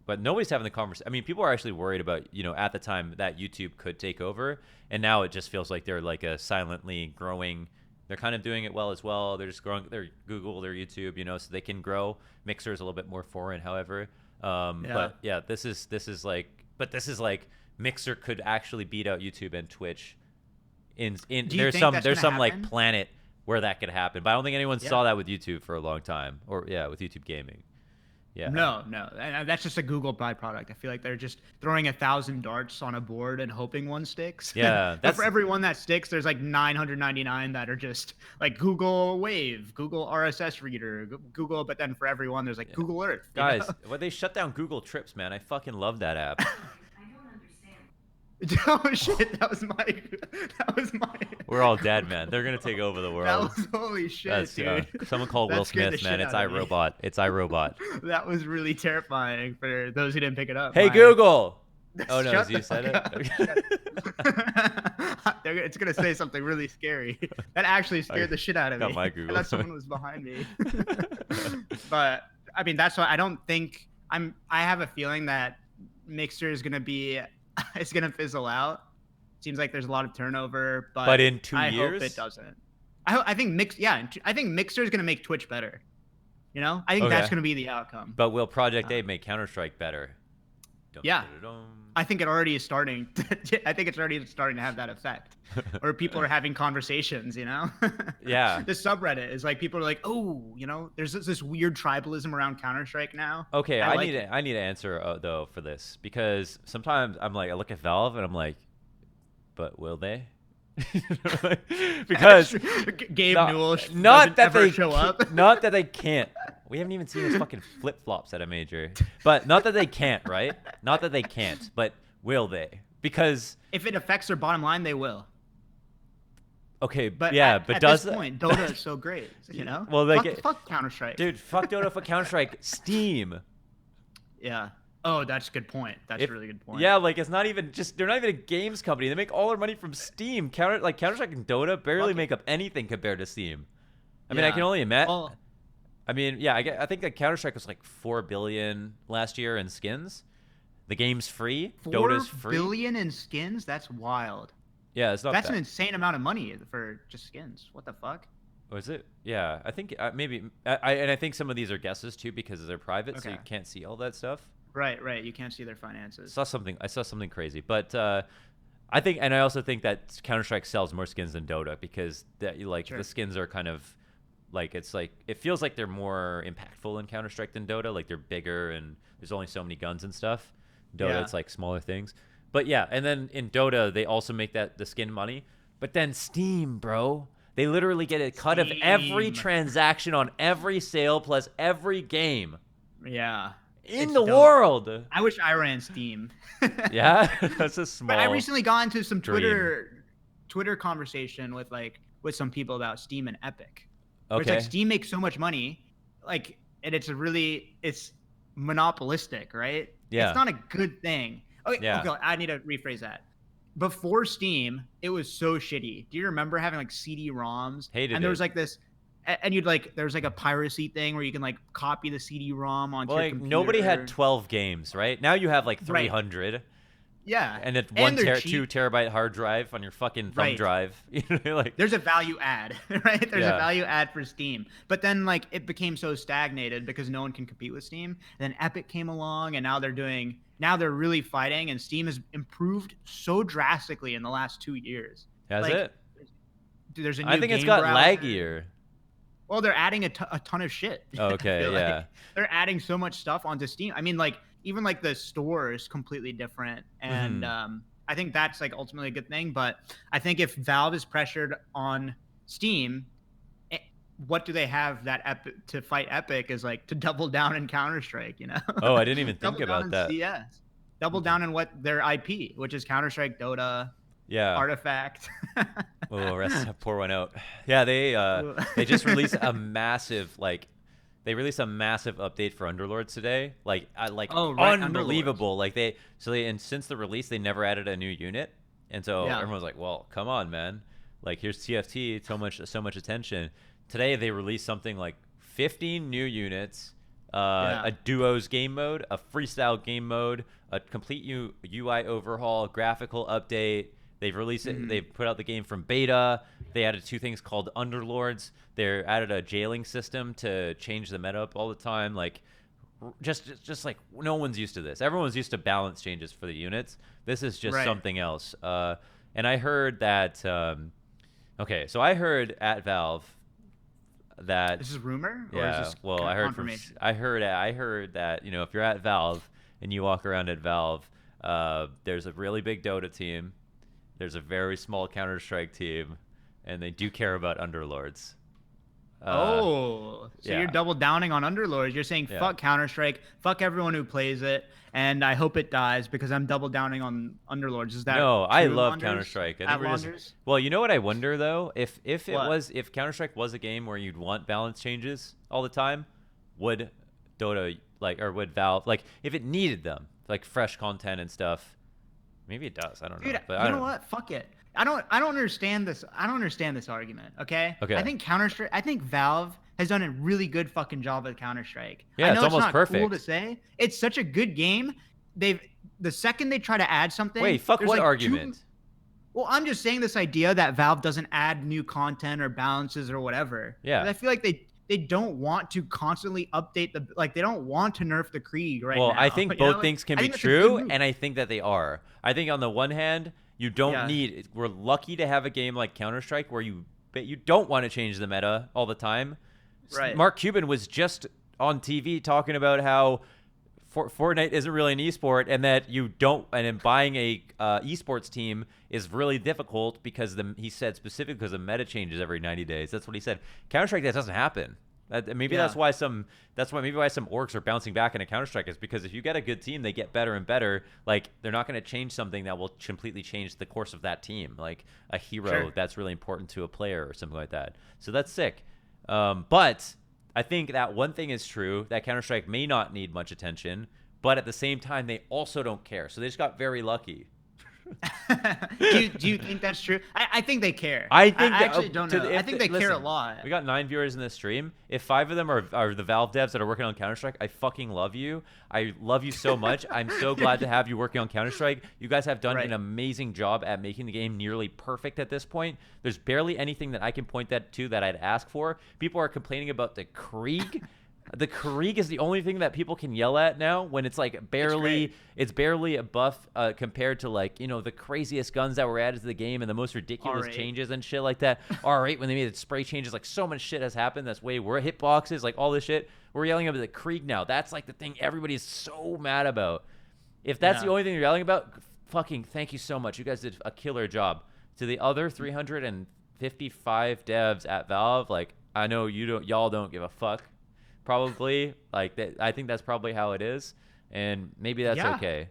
Speaker 2: But nobody's having the conversation. I mean, people are actually worried about, at the time that YouTube could take over. And now it just feels like they're like a silently growing. They're kind of doing it well as well. They're just growing their Google, their YouTube, so they can grow. Mixer is a little bit more foreign, however. But yeah, this is like Mixer could actually beat out YouTube and Twitch. There's some like planet where that could happen. But I don't think anyone saw that with YouTube for a long time. Or with YouTube gaming. Yeah.
Speaker 1: No, and that's just a Google byproduct. I feel like they're just throwing 1,000 darts on a board and hoping one sticks.
Speaker 2: Yeah,
Speaker 1: but for every one that sticks, there's like 999 that are just like Google Wave, Google RSS Reader, Google. But then for everyone, there's like Google Earth.
Speaker 2: Guys, they shut down Google Trips, man. I fucking love that app.
Speaker 1: Oh shit! That was my.
Speaker 2: We're all dead, man. They're gonna take over the world.
Speaker 1: That was holy shit, dude.
Speaker 2: Someone called Will Smith, man. It's iRobot. It's iRobot.
Speaker 1: That was really terrifying for those who didn't pick it up.
Speaker 2: Hey Google. Oh no, you said it.
Speaker 1: It's gonna say something really scary. That actually scared the shit out of me.
Speaker 2: Got my Google.
Speaker 1: I thought someone was behind me. But I mean, that's why I don't think I have a feeling that Mixer is gonna be. It's gonna fizzle out. Seems like there's a lot of turnover, but
Speaker 2: in 2 years,
Speaker 1: I hope it doesn't. I think Mixer is gonna make Twitch better. You know, I think that's going to be the outcome.
Speaker 2: But will Project A make Counter-Strike better?
Speaker 1: Yeah. I think it already is starting. I think it's already starting to have that effect, or people are having conversations. You know.
Speaker 2: Yeah.
Speaker 1: The subreddit is like people are like, oh, you know, there's this weird tribalism around Counter-Strike now.
Speaker 2: Okay, I need to answer though for this, because sometimes I'm like, I look at Valve and I'm like, but will they? Because
Speaker 1: Gabe Newell
Speaker 2: not that they
Speaker 1: show up.
Speaker 2: Not that they can't. We haven't even seen his fucking flip flops at a major. But not that they can't, right? Not that they can't, but will they? Because
Speaker 1: if it affects their bottom line, they will.
Speaker 2: Okay,
Speaker 1: but
Speaker 2: at
Speaker 1: this point, Dota is so great, you know.
Speaker 2: Well,
Speaker 1: fuck Counter-Strike,
Speaker 2: dude. Fuck Dota, fuck Counter-Strike. Steam.
Speaker 1: Yeah. Oh, that's a good point. That's a really good point.
Speaker 2: Yeah, like it's not even just they're not even a games company. They make all their money from Steam. Counter-Strike and Dota barely make up anything compared to Steam. I mean, I can only imagine. Well, I mean, yeah, I think that Counter-Strike was like 4 billion last year in skins. The game's free. Dota's free.
Speaker 1: 4 billion in skins? That's wild.
Speaker 2: Yeah, it's not.
Speaker 1: That's an insane amount of money for just skins. What the fuck?
Speaker 2: Was it? Yeah, I think maybe. I think some of these are guesses too because they're private, so you can't see all that stuff.
Speaker 1: Right. You can't see their finances.
Speaker 2: I saw something crazy, but I think, and I also think that Counter-Strike sells more skins than Dota because the skins are kind of like it feels like they're more impactful in Counter-Strike than Dota. Like they're bigger and there's only so many guns and stuff. Dota, it's like smaller things. But yeah, and then in Dota they also make the skin money. But then Steam, bro. They literally get a cut of every transaction on every sale plus every game.
Speaker 1: Yeah.
Speaker 2: In the world.
Speaker 1: I wish I ran Steam.
Speaker 2: Yeah, that's a small.
Speaker 1: But I recently got into some Twitter conversation with some people about Steam and Epic. Okay. It's like Steam makes so much money, and it's monopolistic, right?
Speaker 2: Yeah.
Speaker 1: It's not a good thing. Okay, I need to rephrase that. Before Steam, it was so shitty. Do you remember having like CD-ROMs?
Speaker 2: Hated
Speaker 1: and there was like this. And there was like a piracy thing where you can like copy the CD-ROM onto your computer.
Speaker 2: Nobody had 12 games, right? Now you have like 300. Right.
Speaker 1: Yeah.
Speaker 2: And it's 2 terabyte hard drive on your fucking thumb drive.
Speaker 1: There's a value add, right? There's a value add for Steam. But then it became so stagnated because no one can compete with Steam. And then Epic came along and now they're really fighting, and Steam has improved so drastically in the last 2 years.
Speaker 2: Has it?
Speaker 1: There's a new
Speaker 2: I think it's got laggier.
Speaker 1: Well, they're adding a ton of shit.
Speaker 2: Oh, okay, yeah.
Speaker 1: They're adding so much stuff onto Steam. I mean, even the store is completely different, and I think that's ultimately a good thing. But I think if Valve is pressured on Steam, what do they have to fight Epic is to double down in Counter-Strike, you know?
Speaker 2: Oh, I didn't even think about that.
Speaker 1: CS. Double down in what their IP, which is Counter-Strike, Dota.
Speaker 2: Yeah.
Speaker 1: Artifact.
Speaker 2: Oh, pour one out. Yeah, they just released a massive update for Underlords today. Unbelievable.
Speaker 1: Underlords.
Speaker 2: Since the release they never added a new unit. And so everyone's like, "Well, come on, man. Here's TFT, so much attention." Today they released something like 15 new units, a duos game mode, a freestyle game mode, a complete UI overhaul, graphical update. They've released it. They've put out the game from beta. They added 2 things called Underlords. They added a jailing system to change the meta up all the time. Just no one's used to this. Everyone's used to balance changes for the units. This is just something else. And I heard that. So I heard at Valve that
Speaker 1: this is rumor.
Speaker 2: Yeah.
Speaker 1: Or is this
Speaker 2: I heard
Speaker 1: confirmation?
Speaker 2: I heard that if you're at Valve and you walk around at Valve, there's a really big Dota team. There's a very small Counter-Strike team, and they do care about Underlords.
Speaker 1: So you're double downing on Underlords. You're saying fuck Counter-Strike, fuck everyone who plays it, and I hope it dies because I'm double downing on Underlords. Is that
Speaker 2: no?
Speaker 1: True,
Speaker 2: I love
Speaker 1: Launders?
Speaker 2: Counter-Strike.
Speaker 1: Well,
Speaker 2: you know what I wonder though? If Counter-Strike was a game where you'd want balance changes all the time, would Dota would Valve if it needed them fresh content and stuff? Maybe it does. I don't know.
Speaker 1: Dude,
Speaker 2: But
Speaker 1: you know what? Fuck it. I don't understand this. I don't understand this argument. Okay.
Speaker 2: Okay.
Speaker 1: I think Valve has done a really good fucking job with Counter-Strike.
Speaker 2: Yeah,
Speaker 1: I know
Speaker 2: it's almost
Speaker 1: not
Speaker 2: perfect.
Speaker 1: Cool to say. It's such a good game. The second they try to add something.
Speaker 2: Wait, fuck what argument?
Speaker 1: Well, I'm just saying this idea that Valve doesn't add new content or balances or whatever.
Speaker 2: Yeah.
Speaker 1: I feel like they don't want to constantly update they don't want to nerf the Krieg right now.
Speaker 2: Well, I think both things can be true, and I think that they are. I think on the one hand, you don't need. We're lucky to have a game like Counter-Strike where you don't want to change the meta all the time.
Speaker 1: Right.
Speaker 2: Mark Cuban was just on TV talking about how Fortnite isn't really an esport, and that and buying a esports team is really difficult because he said specifically because the meta changes every 90 days. That's what he said. Counter-Strike, that doesn't happen. Maybe that's why some orgs are bouncing back into Counter-Strike, is because if you get a good team, they get better and better. Like, they're not going to change something that will completely change the course of that team, like a hero that's really important to a player or something like that. So that's sick. But I think that one thing is true, that Counter-Strike may not need much attention, but at the same time, they also don't care. So they just got very lucky.
Speaker 1: do you think that's true? I think they care.
Speaker 2: I
Speaker 1: actually don't know. I think they care a lot.
Speaker 2: We got 9 viewers in this stream. If 5 of them are the Valve devs that are working on Counter-Strike, I fucking love you. I love you so much. I'm so glad to have you working on Counter-Strike. You guys have done an amazing job at making the game nearly perfect at this point. There's barely anything that I can point to that I'd ask for. People are complaining about the Krieg. The Krieg is the only thing that people can yell at now, when it's like it's barely a buff compared to, like, you know, the craziest guns that were added to the game and the most ridiculous changes and shit like that. R8, when they made the spray changes, like, so much shit has happened. That's way worse. Hitboxes, like, all this shit. We're yelling about the Krieg now. That's like the thing everybody's so mad about. If that's the only thing you're yelling about, fucking thank you so much. You guys did a killer job. To the other 355 devs at Valve, like, I know y'all don't give a fuck. Probably, like, that. I think that's probably how it is, and maybe that's okay.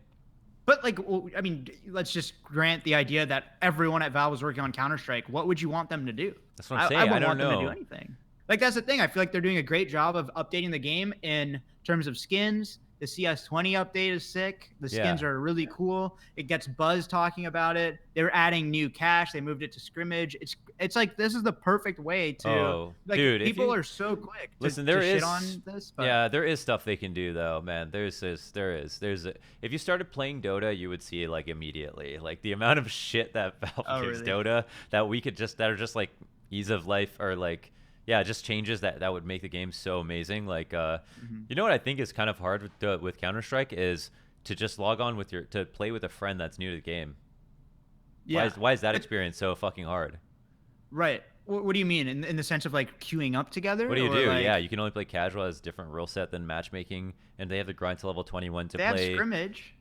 Speaker 1: But, like, I mean, let's just grant the idea that everyone at Valve was working on Counter-Strike. What would you want them to do?
Speaker 2: That's what I'm saying. I don't
Speaker 1: want them to do anything. Like, that's the thing. I feel like they're doing a great job of updating the game in terms of skins. The CS20 update is sick. The skins are really cool. It gets buzz talking about it. They're adding new cash. They moved it to scrimmage. It's like, this is the perfect way to
Speaker 2: dude,
Speaker 1: people are so quick to shit on this. But.
Speaker 2: Yeah, there is stuff they can do though, man. If you started playing Dota, you would see it, like, immediately. Like, the amount of shit that Valve gives Dota that are just like ease of life, or like just changes that would make the game so amazing. Like, you know what I think is kind of hard with Counter-Strike is to just log on to play with a friend that's new to the game. Yeah. Why is that experience so fucking hard?
Speaker 1: Right. What do you mean? In the sense of, like, queuing up together?
Speaker 2: What do you do? Like, yeah, you can only play casual. Has a different rule set than matchmaking, and they have the grind to level 21 to play.
Speaker 1: They have scrimmage.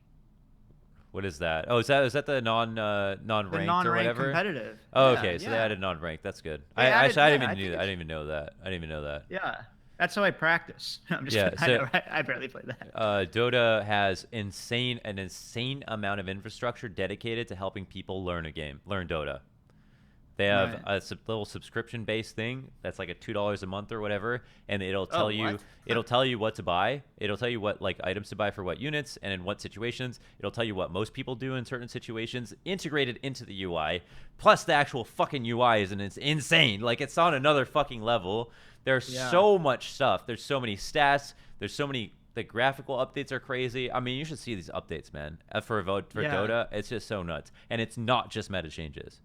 Speaker 2: What is that? Oh, is that the non-ranked or whatever?
Speaker 1: Competitive.
Speaker 2: Oh, okay. So they added non-ranked. That's good. I didn't even know that.
Speaker 1: Yeah, that's how I practice. I'm just kidding. I barely play that.
Speaker 2: Dota has an insane amount of infrastructure dedicated to helping people learn Dota. They have a little subscription-based thing that's like $2 a month or whatever, and it'll tell you what to buy. It'll tell you what, like, items to buy for what units and in what situations. It'll tell you what most people do in certain situations, integrated into the UI. Plus, the actual fucking UI is insane. Like, it's on another fucking level. There's so much stuff. There's so many stats. There's so many. The graphical updates are crazy. I mean, you should see these updates, man. For Dota, it's just so nuts, and it's not just meta changes.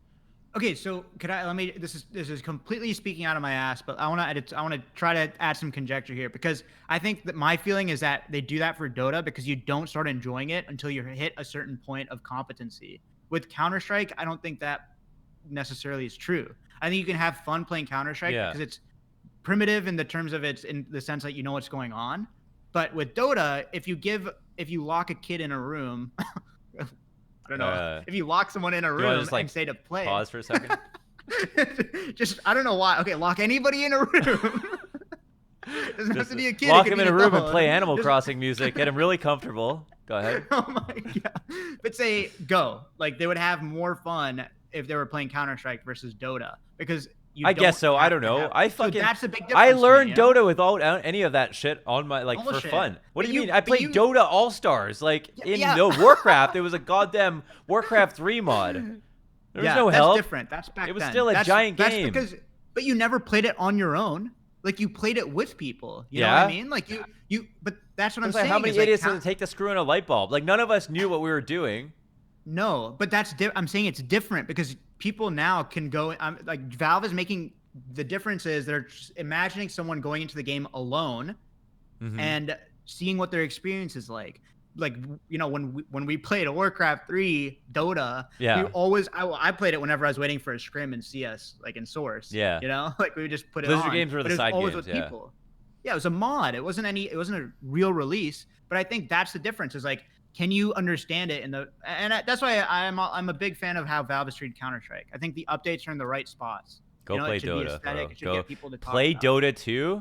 Speaker 1: Okay, so this is completely speaking out of my ass, but I want to try to add some conjecture here, because I think that my feeling is that they do that for Dota because you don't start enjoying it until you hit a certain point of competency. With Counter-Strike, I don't think that necessarily is true. I think you can have fun playing Counter-Strike because it's primitive in the terms of it's in the sense that you know what's going on. But with Dota, if you lock a kid in a room, I don't know. If you lock someone in a room and say to play.
Speaker 2: Pause for a second.
Speaker 1: I don't know why. Okay, lock anybody in a room. Doesn't have to be a kid.
Speaker 2: Lock him in a room and play Animal Crossing music. Get him really comfortable. Go ahead.
Speaker 1: Oh my god. But say go. Like, they would have more fun if they were playing Counter-Strike versus Dota, because
Speaker 2: I guess so. I don't know. That's a big difference. I learned Dota without any of that shit on my for fun. What do you mean? I played Dota All Stars in Warcraft. It was a goddamn Warcraft 3 mod. There was no help.
Speaker 1: That's different. That's back then.
Speaker 2: It was still a giant game.
Speaker 1: But you never played it on your own. Like, you played it with people. You know what I mean? Like, you. But that's what I'm saying.
Speaker 2: How many idiots does it take to screw in a light bulb? Like, none of us knew what we were doing.
Speaker 1: No, but I'm saying it's different because people now can go. Like, Valve is making the difference is they're imagining someone going into the game alone and seeing what their experience is like. Like, you know, when we played Warcraft 3 Dota, we always I played it whenever I was waiting for a scrim in CS, like in Source. You know, like we would just put it
Speaker 2: Blizzard
Speaker 1: on.
Speaker 2: games were the side games.
Speaker 1: With people. Yeah, it was a mod. It wasn't a real release. But I think that's the difference. Is like, can you understand it? That's why I'm a big fan of how Valve has treated Counter-Strike. I think the updates are in the right spots.
Speaker 2: Go play Dota, bro. Go
Speaker 1: people to
Speaker 2: play Dota 2.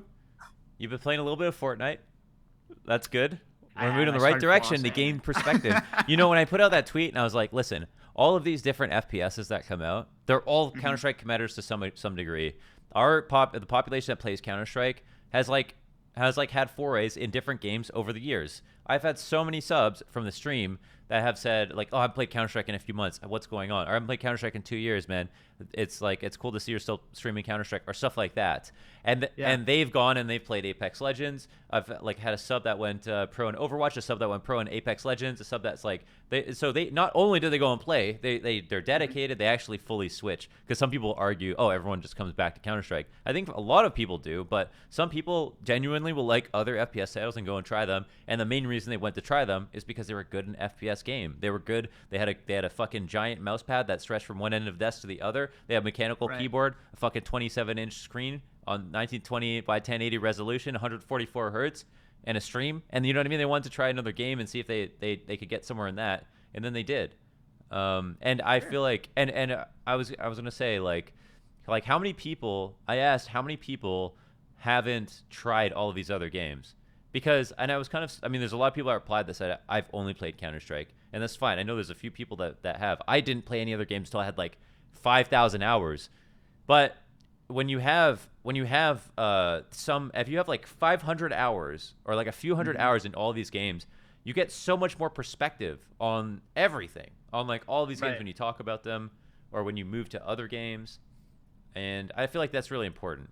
Speaker 2: You've been playing a little bit of Fortnite. That's good. We're moving in the right direction to gain perspective. You know, when I put out that tweet and I was like, listen, all of these different FPSs that come out, they're all Counter-Strike competitors to some degree. The population that plays Counter-Strike has had forays in different games over the years. I've had so many subs from the stream that have said, like, oh, I've played Counter-Strike in a few months. What's going on? Or I haven't played Counter-Strike in 2 years, man. It's like, it's cool to see you're still streaming Counter-Strike or stuff like that. And they've gone and they've played Apex Legends. I've had a sub that went pro in Overwatch, a sub that went pro in Apex Legends, a sub that's like, they not only do they go and play, they're dedicated. They actually fully switch, because some people argue, oh, everyone just comes back to Counter-Strike. I think a lot of people do, but some people genuinely will like other FPS titles and go and try them. And the main reason they went to try them is because they were good in FPS game. They were good. They had a fucking giant mouse pad that stretched from one end of the desk to the other. They had a mechanical keyboard, a fucking 27-inch screen on 1920 by 1080 resolution, 144 hertz, and a stream. And you know what I mean? They wanted to try another game and see if they could get somewhere in that, and then they did. And I feel like, and I was gonna say, like how many people, I asked how many people haven't tried all of these other games. Because, and I was kind of, I mean, there's a lot of people that replied that said, I've only played Counter-Strike. And that's fine. I know there's a few people that have. I didn't play any other games until I had like 5,000 hours. But when you have if you have like 500 hours or like a few hundred hours in all these games, you get so much more perspective on everything, on like all these games when you talk about them or when you move to other games. And I feel like that's really important.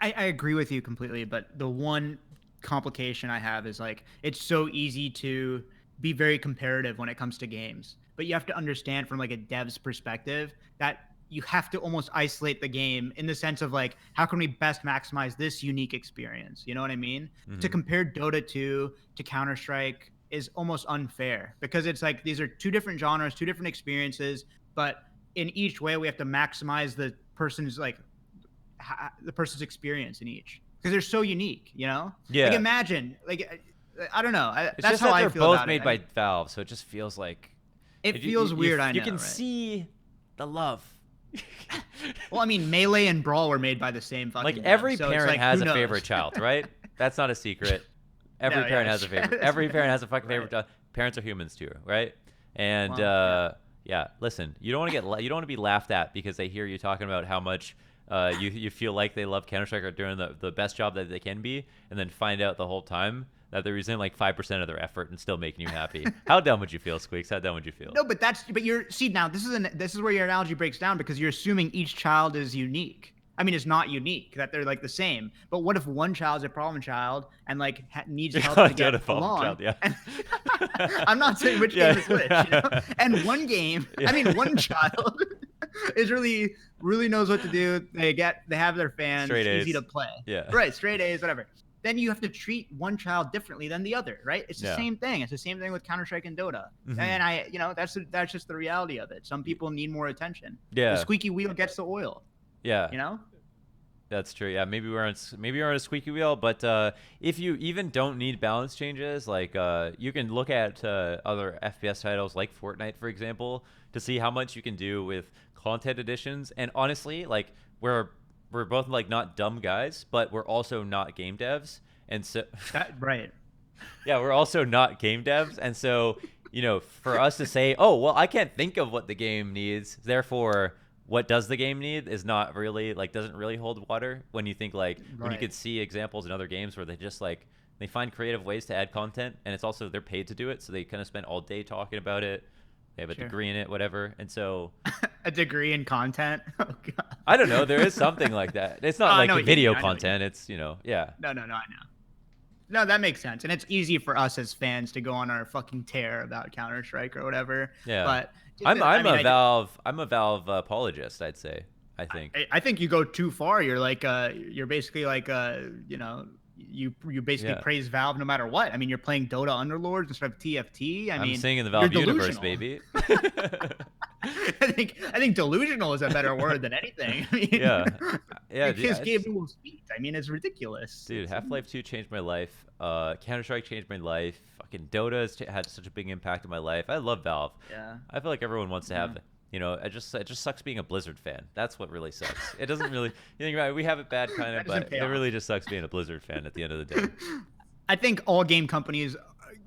Speaker 1: I agree with you completely. But the one complication I have is, like, it's so easy to be very comparative when it comes to games, but you have to understand from like a dev's perspective that you have to almost isolate the game in the sense of, like, how can we best maximize this unique experience? You know what I mean? To compare Dota 2 to Counter-Strike is almost unfair, because it's like these are two different genres, two different experiences, but in each way we have to maximize the person's experience in each, because they're so unique, you know? Like, imagine, like, I don't know. That's how I feel about it. They're both
Speaker 2: made by Valve, so it just feels like
Speaker 1: it feels weird. I know.
Speaker 2: You can see the love.
Speaker 1: Well, I mean, Melee and Brawl were made by the same fucking.
Speaker 2: Like, every parent has a favorite child, right? That's not a secret. Every parent has a favorite. Every parent has a fucking favorite child. Parents are humans too, right? And listen, you don't want to be laughed at because they hear you talking about how much you feel like they love Counter-Strike or doing the best job that they can be, and then find out the whole time that they're using like 5% of their effort and still making you happy. How dumb would you feel, Squeaks? How dumb would you feel?
Speaker 1: No, but now this is where your analogy breaks down, because you're assuming each child is unique. I mean, it's not unique that they're like the same. But what if one child's a problem child and like needs help to get along? Child, yeah. I'm not saying which game is which. You know? And one game, I mean, one child is really knows what to do. They have their fans.
Speaker 2: Straight A's.
Speaker 1: Easy to play.
Speaker 2: Yeah.
Speaker 1: Right. Straight A's, whatever. Then you have to treat one child differently than the other, right? It's the same thing. It's the same thing with Counter-Strike and Dota. And that's just the reality of it. Some people need more attention.
Speaker 2: Yeah.
Speaker 1: The squeaky wheel gets the oil.
Speaker 2: Yeah.
Speaker 1: You know?
Speaker 2: That's true. Yeah, maybe we're on a squeaky wheel, but if you even don't need balance changes, like you can look at other FPS titles like Fortnite, for example, to see how much you can do with content additions. And honestly, like, we're both like not dumb guys, but we're also not game devs, and so
Speaker 1: right.
Speaker 2: Yeah, we're also not game devs, and so, you know, for us to say, oh well, I can't think of what the game needs, therefore what does the game need is not really, like, doesn't really hold water when you think, like, when you could see examples in other games where they just, like, they find creative ways to add content, and it's also, they're paid to do it, so they kind of spend all day talking about it. They have a degree in it, whatever, and so
Speaker 1: a degree in content. Oh god.
Speaker 2: I don't know. There is something like that. It's not like video content. It's, you know, yeah.
Speaker 1: No, I know. No, that makes sense, and it's easy for us as fans to go on our fucking tear about Counter-Strike or whatever.
Speaker 2: Yeah.
Speaker 1: But
Speaker 2: I'm a Valve apologist, I'd say. I think.
Speaker 1: I think you go too far. You're like, you're basically like, you know, you basically praise Valve no matter what. I mean, you're playing Dota Underlords instead of TFT.
Speaker 2: I'm
Speaker 1: mean,
Speaker 2: saying in the Valve universe, baby.
Speaker 1: I think delusional is a better word than anything. I mean,
Speaker 2: yeah.
Speaker 1: His game will speak. I mean, it's ridiculous.
Speaker 2: Dude, Half-Life 2 changed my life. Counter-Strike changed my life. Fucking Dota has had such a big impact in my life. I love Valve.
Speaker 1: Yeah.
Speaker 2: I feel like everyone wants to have. You know, it just sucks being a Blizzard fan. That's what really sucks. It doesn't really. You think about it, we have it bad kind of, but it really just sucks being a Blizzard fan at the end of the day.
Speaker 1: I think all game companies,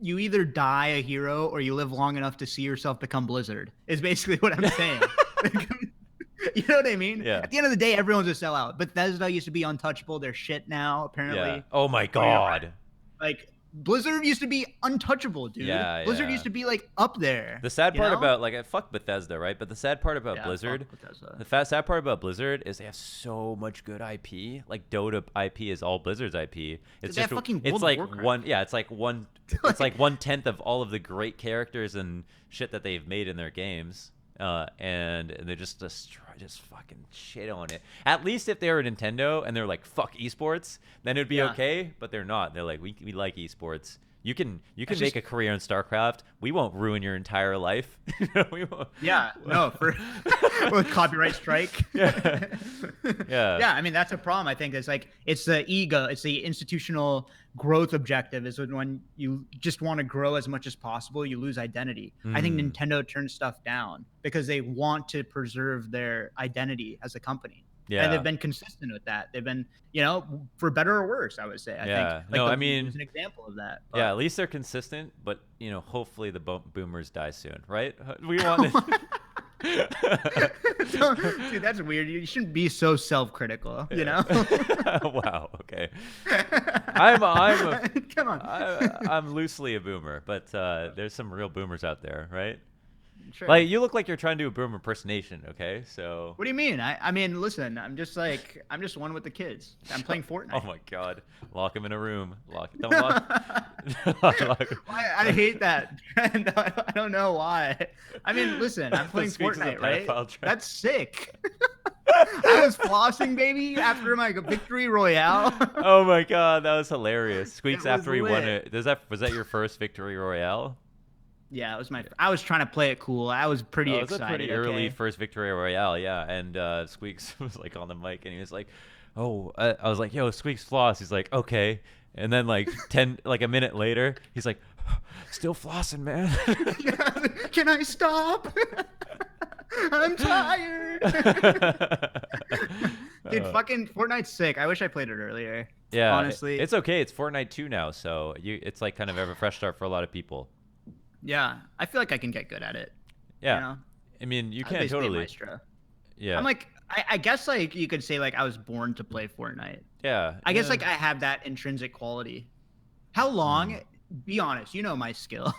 Speaker 1: you either die a hero or you live long enough to see yourself become Blizzard. Is basically what I'm saying. You know what I mean?
Speaker 2: Yeah.
Speaker 1: At the end of the day, everyone's a sellout. Bethesda used to be untouchable. They're shit now, apparently.
Speaker 2: Yeah. Oh my god.
Speaker 1: Like. Blizzard used to be untouchable, dude.
Speaker 2: Yeah,
Speaker 1: Blizzard used to be like up there.
Speaker 2: The sad part about fuck Bethesda, right? But the sad part about Blizzard, sad part about Blizzard is they have so much good IP. Like Dota IP is all Blizzard's IP. It's just it's like one, it's like 1/10 of all of the great characters and shit that they've made in their games. And they just fucking shit on it. At least if they were Nintendo and they're like, fuck esports, then it'd be okay. But they're not. They're like, we like esports. You can make a career in StarCraft. We won't ruin your entire life. We won't.
Speaker 1: Yeah, no, with copyright strike.
Speaker 2: Yeah.
Speaker 1: I mean, that's a problem. I think it's the ego, it's the institutional growth objective. Is when you just want to grow as much as possible, you lose identity. I think Nintendo turns stuff down because they want to preserve their identity as a company. Yeah. And they've been consistent with that. They've been, you know, for better or worse, I would say. I think.
Speaker 2: No, I mean,
Speaker 1: there's an example of that.
Speaker 2: But. Yeah, at least they're consistent, but, you know, hopefully the boomers die soon, right? We want
Speaker 1: Dude, that's weird. You shouldn't be so self-critical, you know?
Speaker 2: Wow, okay. Come
Speaker 1: on.
Speaker 2: I'm loosely a boomer, but there's some real boomers out there, right?
Speaker 1: Sure.
Speaker 2: Like, you look like you're trying to do a boomer impersonation, okay? So.
Speaker 1: What do you mean? I mean, listen, I'm just one with the kids. I'm playing Fortnite.
Speaker 2: Oh my god. Lock him in a room. Don't
Speaker 1: lock. I hate that trend. I don't know why. I mean, listen, I'm playing Fortnite, right? That's sick. I was flossing, baby, after my victory royale.
Speaker 2: Oh my god, that was hilarious. Squeaks after he won it. Was that your first victory royale?
Speaker 1: Yeah, it was I was trying to play it cool. I was pretty excited.
Speaker 2: It was a pretty early first victory royale, yeah. And Squeaks was like on the mic, and he was like, "Oh," I was like, "Yo, Squeaks floss." He's like, "Okay." And then like a minute later, he's like, "Still flossing, man."
Speaker 1: Can I stop? I'm tired. Dude, fucking Fortnite's sick. I wish I played it earlier.
Speaker 2: Yeah,
Speaker 1: honestly,
Speaker 2: it's okay. It's Fortnite 2 now, so it's like kind of a fresh start for a lot of people.
Speaker 1: Yeah, I feel like I can get good at it.
Speaker 2: Yeah,
Speaker 1: you know?
Speaker 2: I mean, you can totally.
Speaker 1: Maestro.
Speaker 2: Yeah,
Speaker 1: I'm like, I guess like you could say like I was born to play Fortnite.
Speaker 2: Yeah,
Speaker 1: I guess like I have that intrinsic quality. How long? Be honest, you know my skill.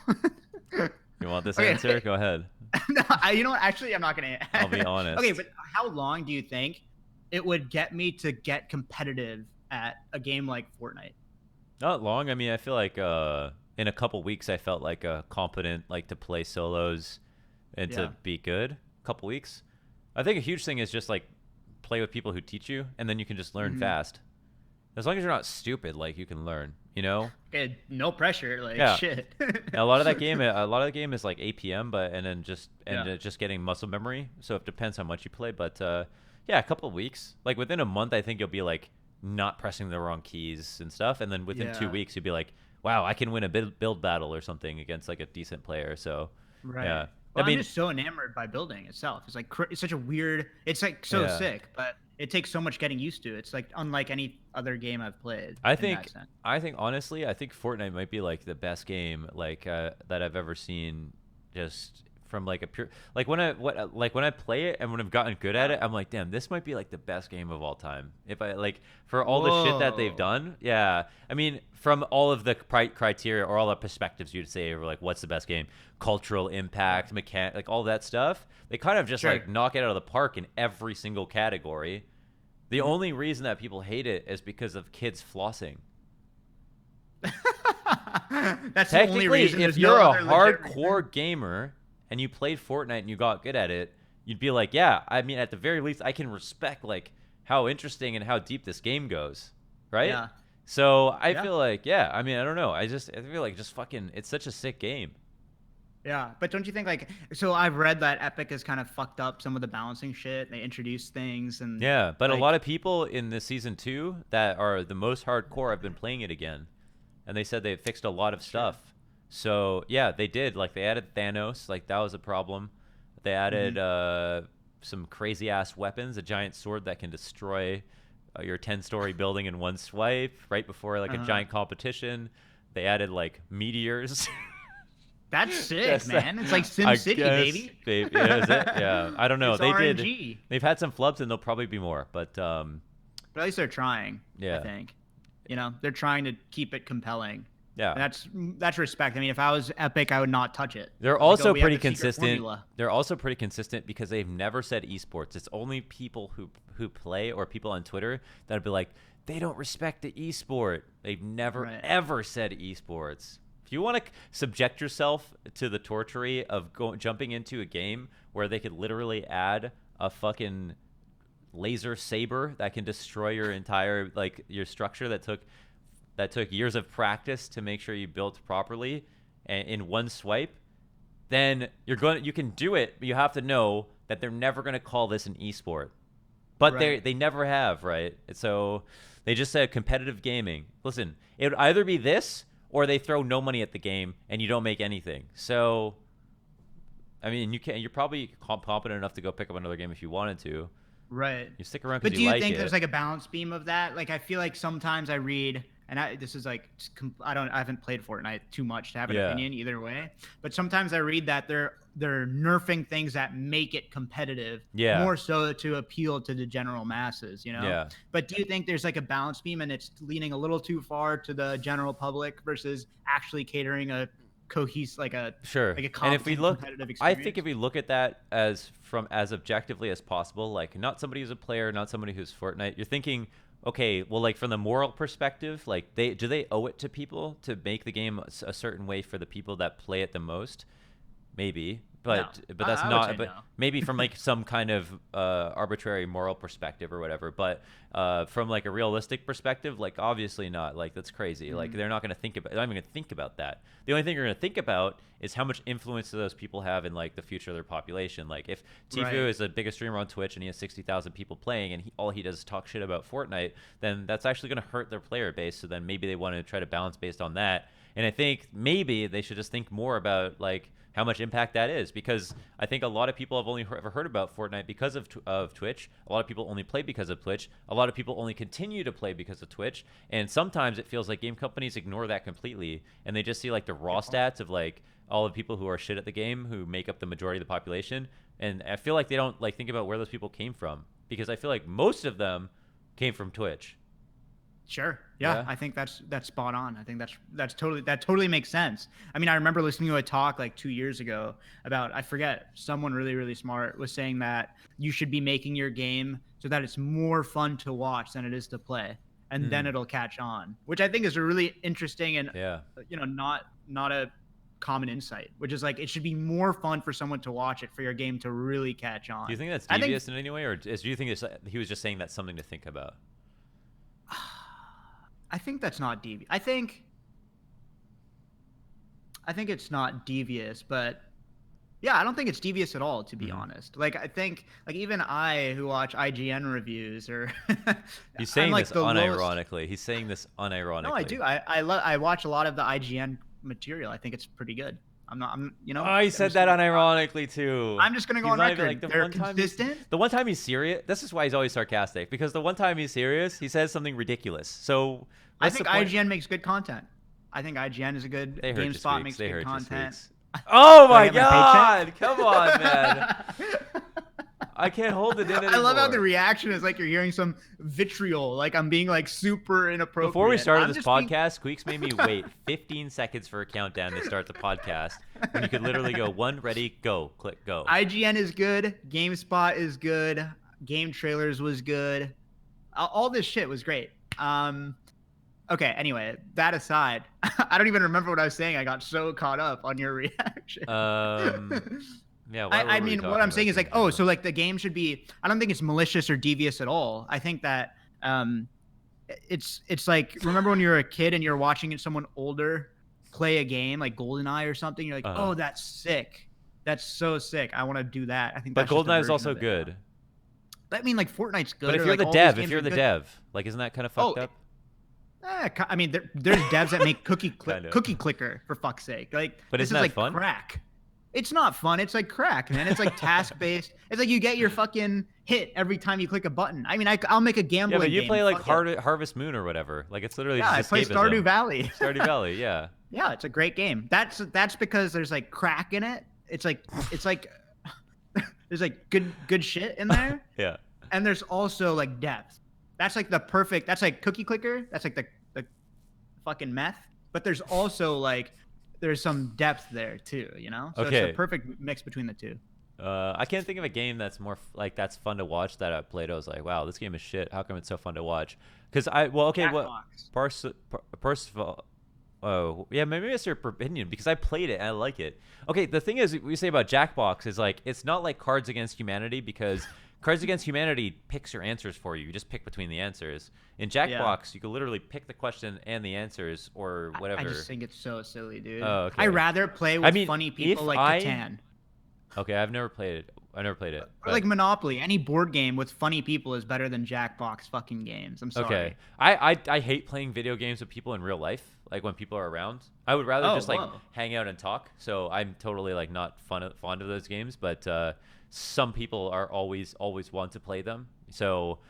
Speaker 2: You want this answer? Go ahead.
Speaker 1: No, you know what? Actually, I'm not gonna.
Speaker 2: I'll be honest.
Speaker 1: Okay, but how long do you think it would get me to get competitive at a game like Fortnite?
Speaker 2: Not long. I mean, I feel like in a couple weeks, I felt like competent, like to play solos and to be good. A couple weeks. I think a huge thing is just like play with people who teach you, and then you can just learn fast. As long as you're not stupid, like you can learn, you know?
Speaker 1: Okay, no pressure, like shit.
Speaker 2: A lot of the game is like APM, just getting muscle memory. So it depends how much you play, but a couple of weeks. Like within a month, I think you'll be like not pressing the wrong keys and stuff, and then within 2 weeks, you'll be like, wow, I can win a build battle or something against like a decent player. So yeah.
Speaker 1: Well, I'm just so enamored by building itself. It's like it's such a weird. It's like so sick, but it takes so much getting used to. It's like unlike any other game I've played.
Speaker 2: I think honestly, I think Fortnite might be like the best game like that I've ever seen. Just from like a pure like when I play it and when I've gotten good at it, I'm like, damn, this might be like the best game of all time. If I like for all the shit that they've done, I mean, from all of the criteria or all the perspectives you'd say, or like what's the best game, cultural impact, mechanic, like all that stuff, they kind of just like knock it out of the park in every single category. The only reason that people hate it is because of kids flossing.
Speaker 1: That's the only reason.
Speaker 2: If you're a hardcore gamer and you played Fortnite and you got good at it, you'd be like, yeah, I mean, at the very least, I can respect like how interesting and how deep this game goes, right?
Speaker 1: Yeah.
Speaker 2: So I feel like, yeah, I mean, I don't know. I feel like just fucking, it's such a sick game.
Speaker 1: Yeah, but don't you think like so? I've read that Epic has kind of fucked up some of the balancing shit. They introduced things and
Speaker 2: yeah, but
Speaker 1: like,
Speaker 2: a lot of people in this season 2 that are the most hardcore have been playing it again, and they said they fixed a lot of stuff. So yeah, they did. Like they added Thanos, like that was a problem. They added some crazy ass weapons, a giant sword that can destroy your 10-story building in one swipe right before like a giant competition. They added like meteors.
Speaker 1: That's sick, man. It's like Sim City, baby.
Speaker 2: Yeah, is it? Yeah, I don't know.
Speaker 1: It's
Speaker 2: they
Speaker 1: RNG.
Speaker 2: They've had some flubs, and there'll probably be more. But
Speaker 1: at least they're trying.
Speaker 2: Yeah.
Speaker 1: I think, they're trying to keep it compelling.
Speaker 2: Yeah.
Speaker 1: And that's respect. I mean, if I was Epic, I would not touch it.
Speaker 2: They're also pretty consistent. They're also pretty consistent because they've never said esports. It's only people who play or people on Twitter that'd be like, they don't respect the esport. They've never ever said esports. If you want to subject yourself to the torture of jumping into a game where they could literally add a fucking laser saber that can destroy your entire like your structure that took years of practice to make sure you built properly and in one swipe, then you can do it, but you have to know that they're never going to call this an esport. But they never have, right? So they just said competitive gaming. Listen, it would either be this or they throw no money at the game and you don't make anything. So, I mean, you're probably competent enough to go pick up another game if you wanted to.
Speaker 1: Right.
Speaker 2: You stick around
Speaker 1: because
Speaker 2: you like it.
Speaker 1: But do you think there's like a balance beam of that? Like, I feel like sometimes I read, and this is like, I haven't played Fortnite too much to have an opinion either way. But sometimes I read that they're nerfing things that make it competitive, more so to appeal to the general masses,
Speaker 2: Yeah.
Speaker 1: But do you think there's like a balance beam and it's leaning a little too far to the general public versus actually catering a cohesive, like a
Speaker 2: and if we look,
Speaker 1: competitive experience?
Speaker 2: I think if we look at that as objectively as possible, like not somebody who's a player, not somebody who's Fortnite, you're thinking, okay, well, like from the moral perspective, like do they owe it to people to make the game a certain way for the people that play it the most? Maybe, but that's not. But maybe from like some kind of arbitrary moral perspective or whatever. But from like a realistic perspective, like obviously not. Like that's crazy. Like they're not going to think about. They're not even going to think about that. The only thing you're going to think about is how much influence do those people have in like the future of their population. Like if Tfue is the biggest streamer on Twitch and he has 60,000 people playing and all he does is talk shit about Fortnite, then that's actually going to hurt their player base. So then maybe they want to try to balance based on that. And I think maybe they should just think more about like how much impact that is, because I think a lot of people have only ever heard about Fortnite because of Twitch. A lot of people only play because of Twitch. A lot of people only continue to play because of Twitch. And sometimes it feels like game companies ignore that completely, and they just see like the raw stats of like all the people who are shit at the game who make up the majority of the population. And I feel like they don't like think about where those people came from, because I feel like most of them came from Twitch.
Speaker 1: Sure. Yeah, I think that's spot on. I think that totally makes sense. I mean, I remember listening to a talk like 2 years ago about, I forget, someone really, really smart was saying that you should be making your game so that it's more fun to watch than it is to play, and then it'll catch on, which I think is a really interesting and not a common insight, which is like it should be more fun for someone to watch it for your game to really catch on.
Speaker 2: Do you think that's devious in any way, or do you think he was just saying that's something to think about?
Speaker 1: I think that's not devious. I think it's not devious, but yeah, I don't think it's devious at all, to be honest. Like, I think, like, even I, who watch IGN reviews, or
Speaker 2: he's saying this unironically. He's saying this unironically.
Speaker 1: No, I do. I watch a lot of the IGN material. I think it's pretty good.
Speaker 2: Oh, he said that unironically too.
Speaker 1: I'm just gonna go on record.
Speaker 2: Like
Speaker 1: they're consistent.
Speaker 2: The one time he's serious, this is why he's always sarcastic, because the one time he's serious, he says something ridiculous. So
Speaker 1: I think IGN makes good content. I think IGN is a good. GameSpot makes good content.
Speaker 2: Oh my God! Come on, man. I can't hold it in anymore.
Speaker 1: I love how the reaction is like you're hearing some vitriol, like I'm being like super inappropriate.
Speaker 2: Before we started this podcast, Squeaks made me wait 15 seconds for a countdown to start the podcast, when you could literally go 1, ready, go, click, go.
Speaker 1: IGN is good. GameSpot is good. Game Trailers was good. All this shit was great. Okay, anyway, that aside, I don't even remember what I was saying. I got so caught up on your reaction.
Speaker 2: Yeah.
Speaker 1: I mean, what I'm saying is like, oh, so like the game should be. I don't think it's malicious or devious at all. I think that it's like, remember when you were a kid and you're watching someone older play a game like GoldenEye or something? You're like, oh, that's sick. That's so sick. I want to do that. I think.
Speaker 2: But GoldenEye is also good.
Speaker 1: I mean, like Fortnite's good.
Speaker 2: But if you're the dev, like, isn't that kind of fucked up?
Speaker 1: I mean, there's devs that make cookie clicker, for fuck's sake. Like,
Speaker 2: but
Speaker 1: this
Speaker 2: isn't
Speaker 1: is
Speaker 2: that
Speaker 1: like
Speaker 2: fun?
Speaker 1: Crack. It's not fun. It's like crack, man. It's like task based. It's like you get your fucking hit every time you click a button. I mean, I'll make a gambling game.
Speaker 2: Yeah, but you play like Harvest Moon or whatever. Like, it's literally just
Speaker 1: I play Stardew Valley.
Speaker 2: Stardew Valley, yeah.
Speaker 1: Yeah, it's a great game. That's because there's like crack in it. It's like there's like good shit in there.
Speaker 2: Yeah.
Speaker 1: And there's also like depth. That's like the perfect. That's like cookie clicker. That's like the fucking meth. But there's also like there's some depth there too. You know. So it's the perfect mix between the two.
Speaker 2: I can't think of a game that's more like that's fun to watch that I played. I was like, wow, this game is shit. How come it's so fun to watch? Because first of all, oh yeah, maybe it's your opinion because I played it and I like it. Okay, the thing is, we say about Jackbox is like it's not like Cards Against Humanity because Cards Against Humanity picks your answers for you. You just pick between the answers. In Jackbox, you can literally pick the question and the answers or whatever.
Speaker 1: I just think it's so silly, dude.
Speaker 2: Oh, okay.
Speaker 1: I rather play with funny people like Catan.
Speaker 2: Okay, I've never played it. I never played it.
Speaker 1: Or like Monopoly. Any board game with funny people is better than Jackbox fucking games. I'm sorry.
Speaker 2: Okay. I hate playing video games with people in real life, like when people are around. I would rather just like hang out and talk. So I'm totally like not fond of those games, but some people are always want to play them. So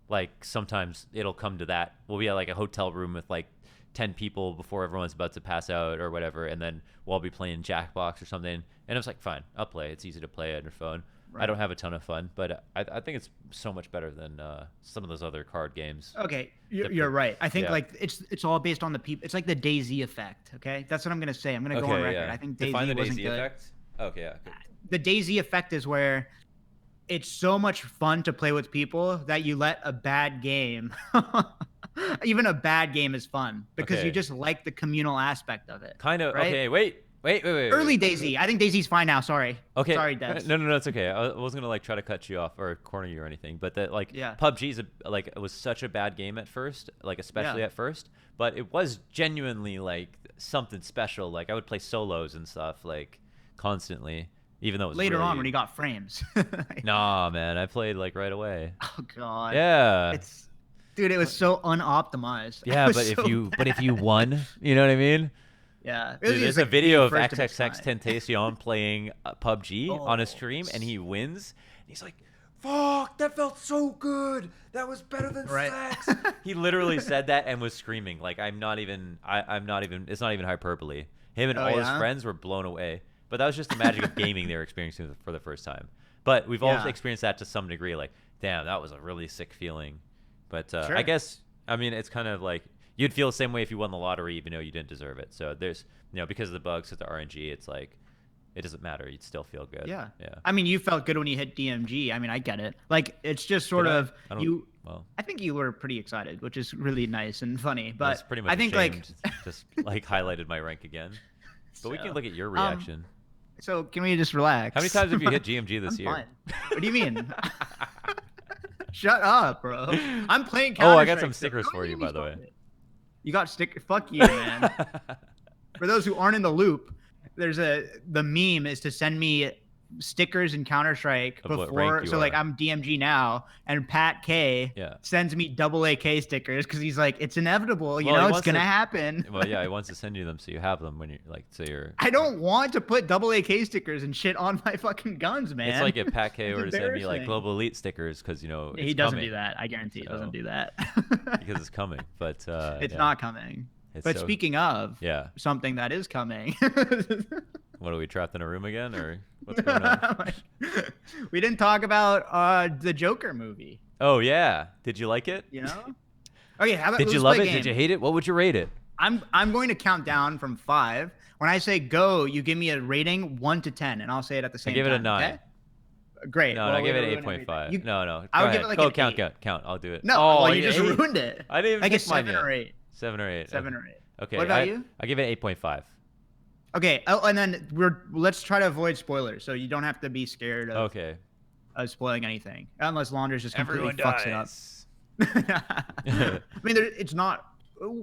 Speaker 2: like sometimes it'll come to that. We'll be at like a hotel room with like 10 people before everyone's about to pass out or whatever, and then we'll be playing Jackbox or something. And it's like, fine, I'll play. It's easy to play on your phone. Right. I don't have a ton of fun, but I think it's so much better than some of those other card games.
Speaker 1: Okay, you're right. I think like it's all based on the people. It's like the DayZ effect. Okay, that's what I'm gonna say. I'm gonna go on record. Yeah. I think DayZ wasn't good. Effect?
Speaker 2: Okay, yeah. Good.
Speaker 1: The DayZ effect is where it's so much fun to play with people that you let a bad game. Even a bad game is fun because you just like the communal aspect of it.
Speaker 2: Kind of.
Speaker 1: Right?
Speaker 2: Okay, wait.
Speaker 1: Early DayZ. I think DayZ's fine now. Sorry.
Speaker 2: Okay.
Speaker 1: Sorry, Des.
Speaker 2: No, it's okay. I wasn't gonna like try to cut you off or corner you or anything, but that like PUBG's like it was such a bad game at first, like especially at first, but it was genuinely like something special. Like I would play solos and stuff like constantly, even though it was
Speaker 1: later on when he got frames.
Speaker 2: Nah, man, I played like right away.
Speaker 1: Oh god.
Speaker 2: Yeah.
Speaker 1: Dude, it was so unoptimized.
Speaker 2: Yeah, but if you won, you know what I mean?
Speaker 1: Yeah.
Speaker 2: Dude, there's a video of XXXTentacion playing PUBG on a stream, and he wins. And he's like, "Fuck, that felt so good. That was better than sex." He literally said that and was screaming. Like, I'm not even. It's not even hyperbole. Him and all his friends were blown away. But that was just the magic of gaming they were experiencing for the first time. But we've all experienced that to some degree. Like, damn, that was a really sick feeling. But I guess, I mean, it's kind of like you'd feel the same way if you won the lottery, even though you didn't deserve it. So there's, because of the bugs with the RNG, it's like it doesn't matter. You'd still feel good.
Speaker 1: Yeah. I mean, you felt good when you hit DMG. I mean, I get it. Like, it's just sort of you. Well, I think you were pretty excited, which is really nice and funny. But
Speaker 2: pretty much
Speaker 1: I think like
Speaker 2: just like highlighted my rank again. But we can look at your reaction.
Speaker 1: So can we just relax?
Speaker 2: How many times have you hit GMG this year?
Speaker 1: Fine. What do you mean? Shut up, bro. I'm playing Counter-Strike.
Speaker 2: Oh, I got some stickers for you, by the way.
Speaker 1: You got stickers? Fuck you, man. For those who aren't in the loop, the meme is to send me stickers in Counter-Strike before. So like I'm DMG now, and Pat K sends me AA stickers because he's like, it's inevitable, you know, it's gonna happen.
Speaker 2: Well, yeah, he wants to send you them so you have them when you're like, so you're.
Speaker 1: I don't want to put AA stickers and shit on my fucking guns, man.
Speaker 2: It's like if Pat K were to send me like Global Elite stickers because
Speaker 1: he doesn't do that. I guarantee he doesn't do that
Speaker 2: because it's coming, but
Speaker 1: it's not coming. But speaking of something that is coming.
Speaker 2: What, are we trapped in a room again, or what's going on?
Speaker 1: We didn't talk about the Joker movie.
Speaker 2: Oh yeah, did you like it?
Speaker 1: You know? Okay, how about,
Speaker 2: did you love it? Did you hate it? What would you rate it?
Speaker 1: I'm going to count down from 5. When I say go, you give me a rating 1 to 10, and I'll say it at the same time.
Speaker 2: I give it a 9.
Speaker 1: Okay? Great.
Speaker 2: No, I give it 8.5. No.
Speaker 1: I'll give it like an
Speaker 2: count. I'll do it.
Speaker 1: No, you just ruined it.
Speaker 2: I didn't even
Speaker 1: like
Speaker 2: pick
Speaker 1: a 7
Speaker 2: mine
Speaker 1: or 8.
Speaker 2: 7 or 8.
Speaker 1: 7 or 8.
Speaker 2: Okay.
Speaker 1: What about you?
Speaker 2: I give it 8.5.
Speaker 1: Okay. Oh, and then let's try to avoid spoilers, so you don't have to be scared of spoiling anything, unless Launders just completely fucks it up. I mean, it's not.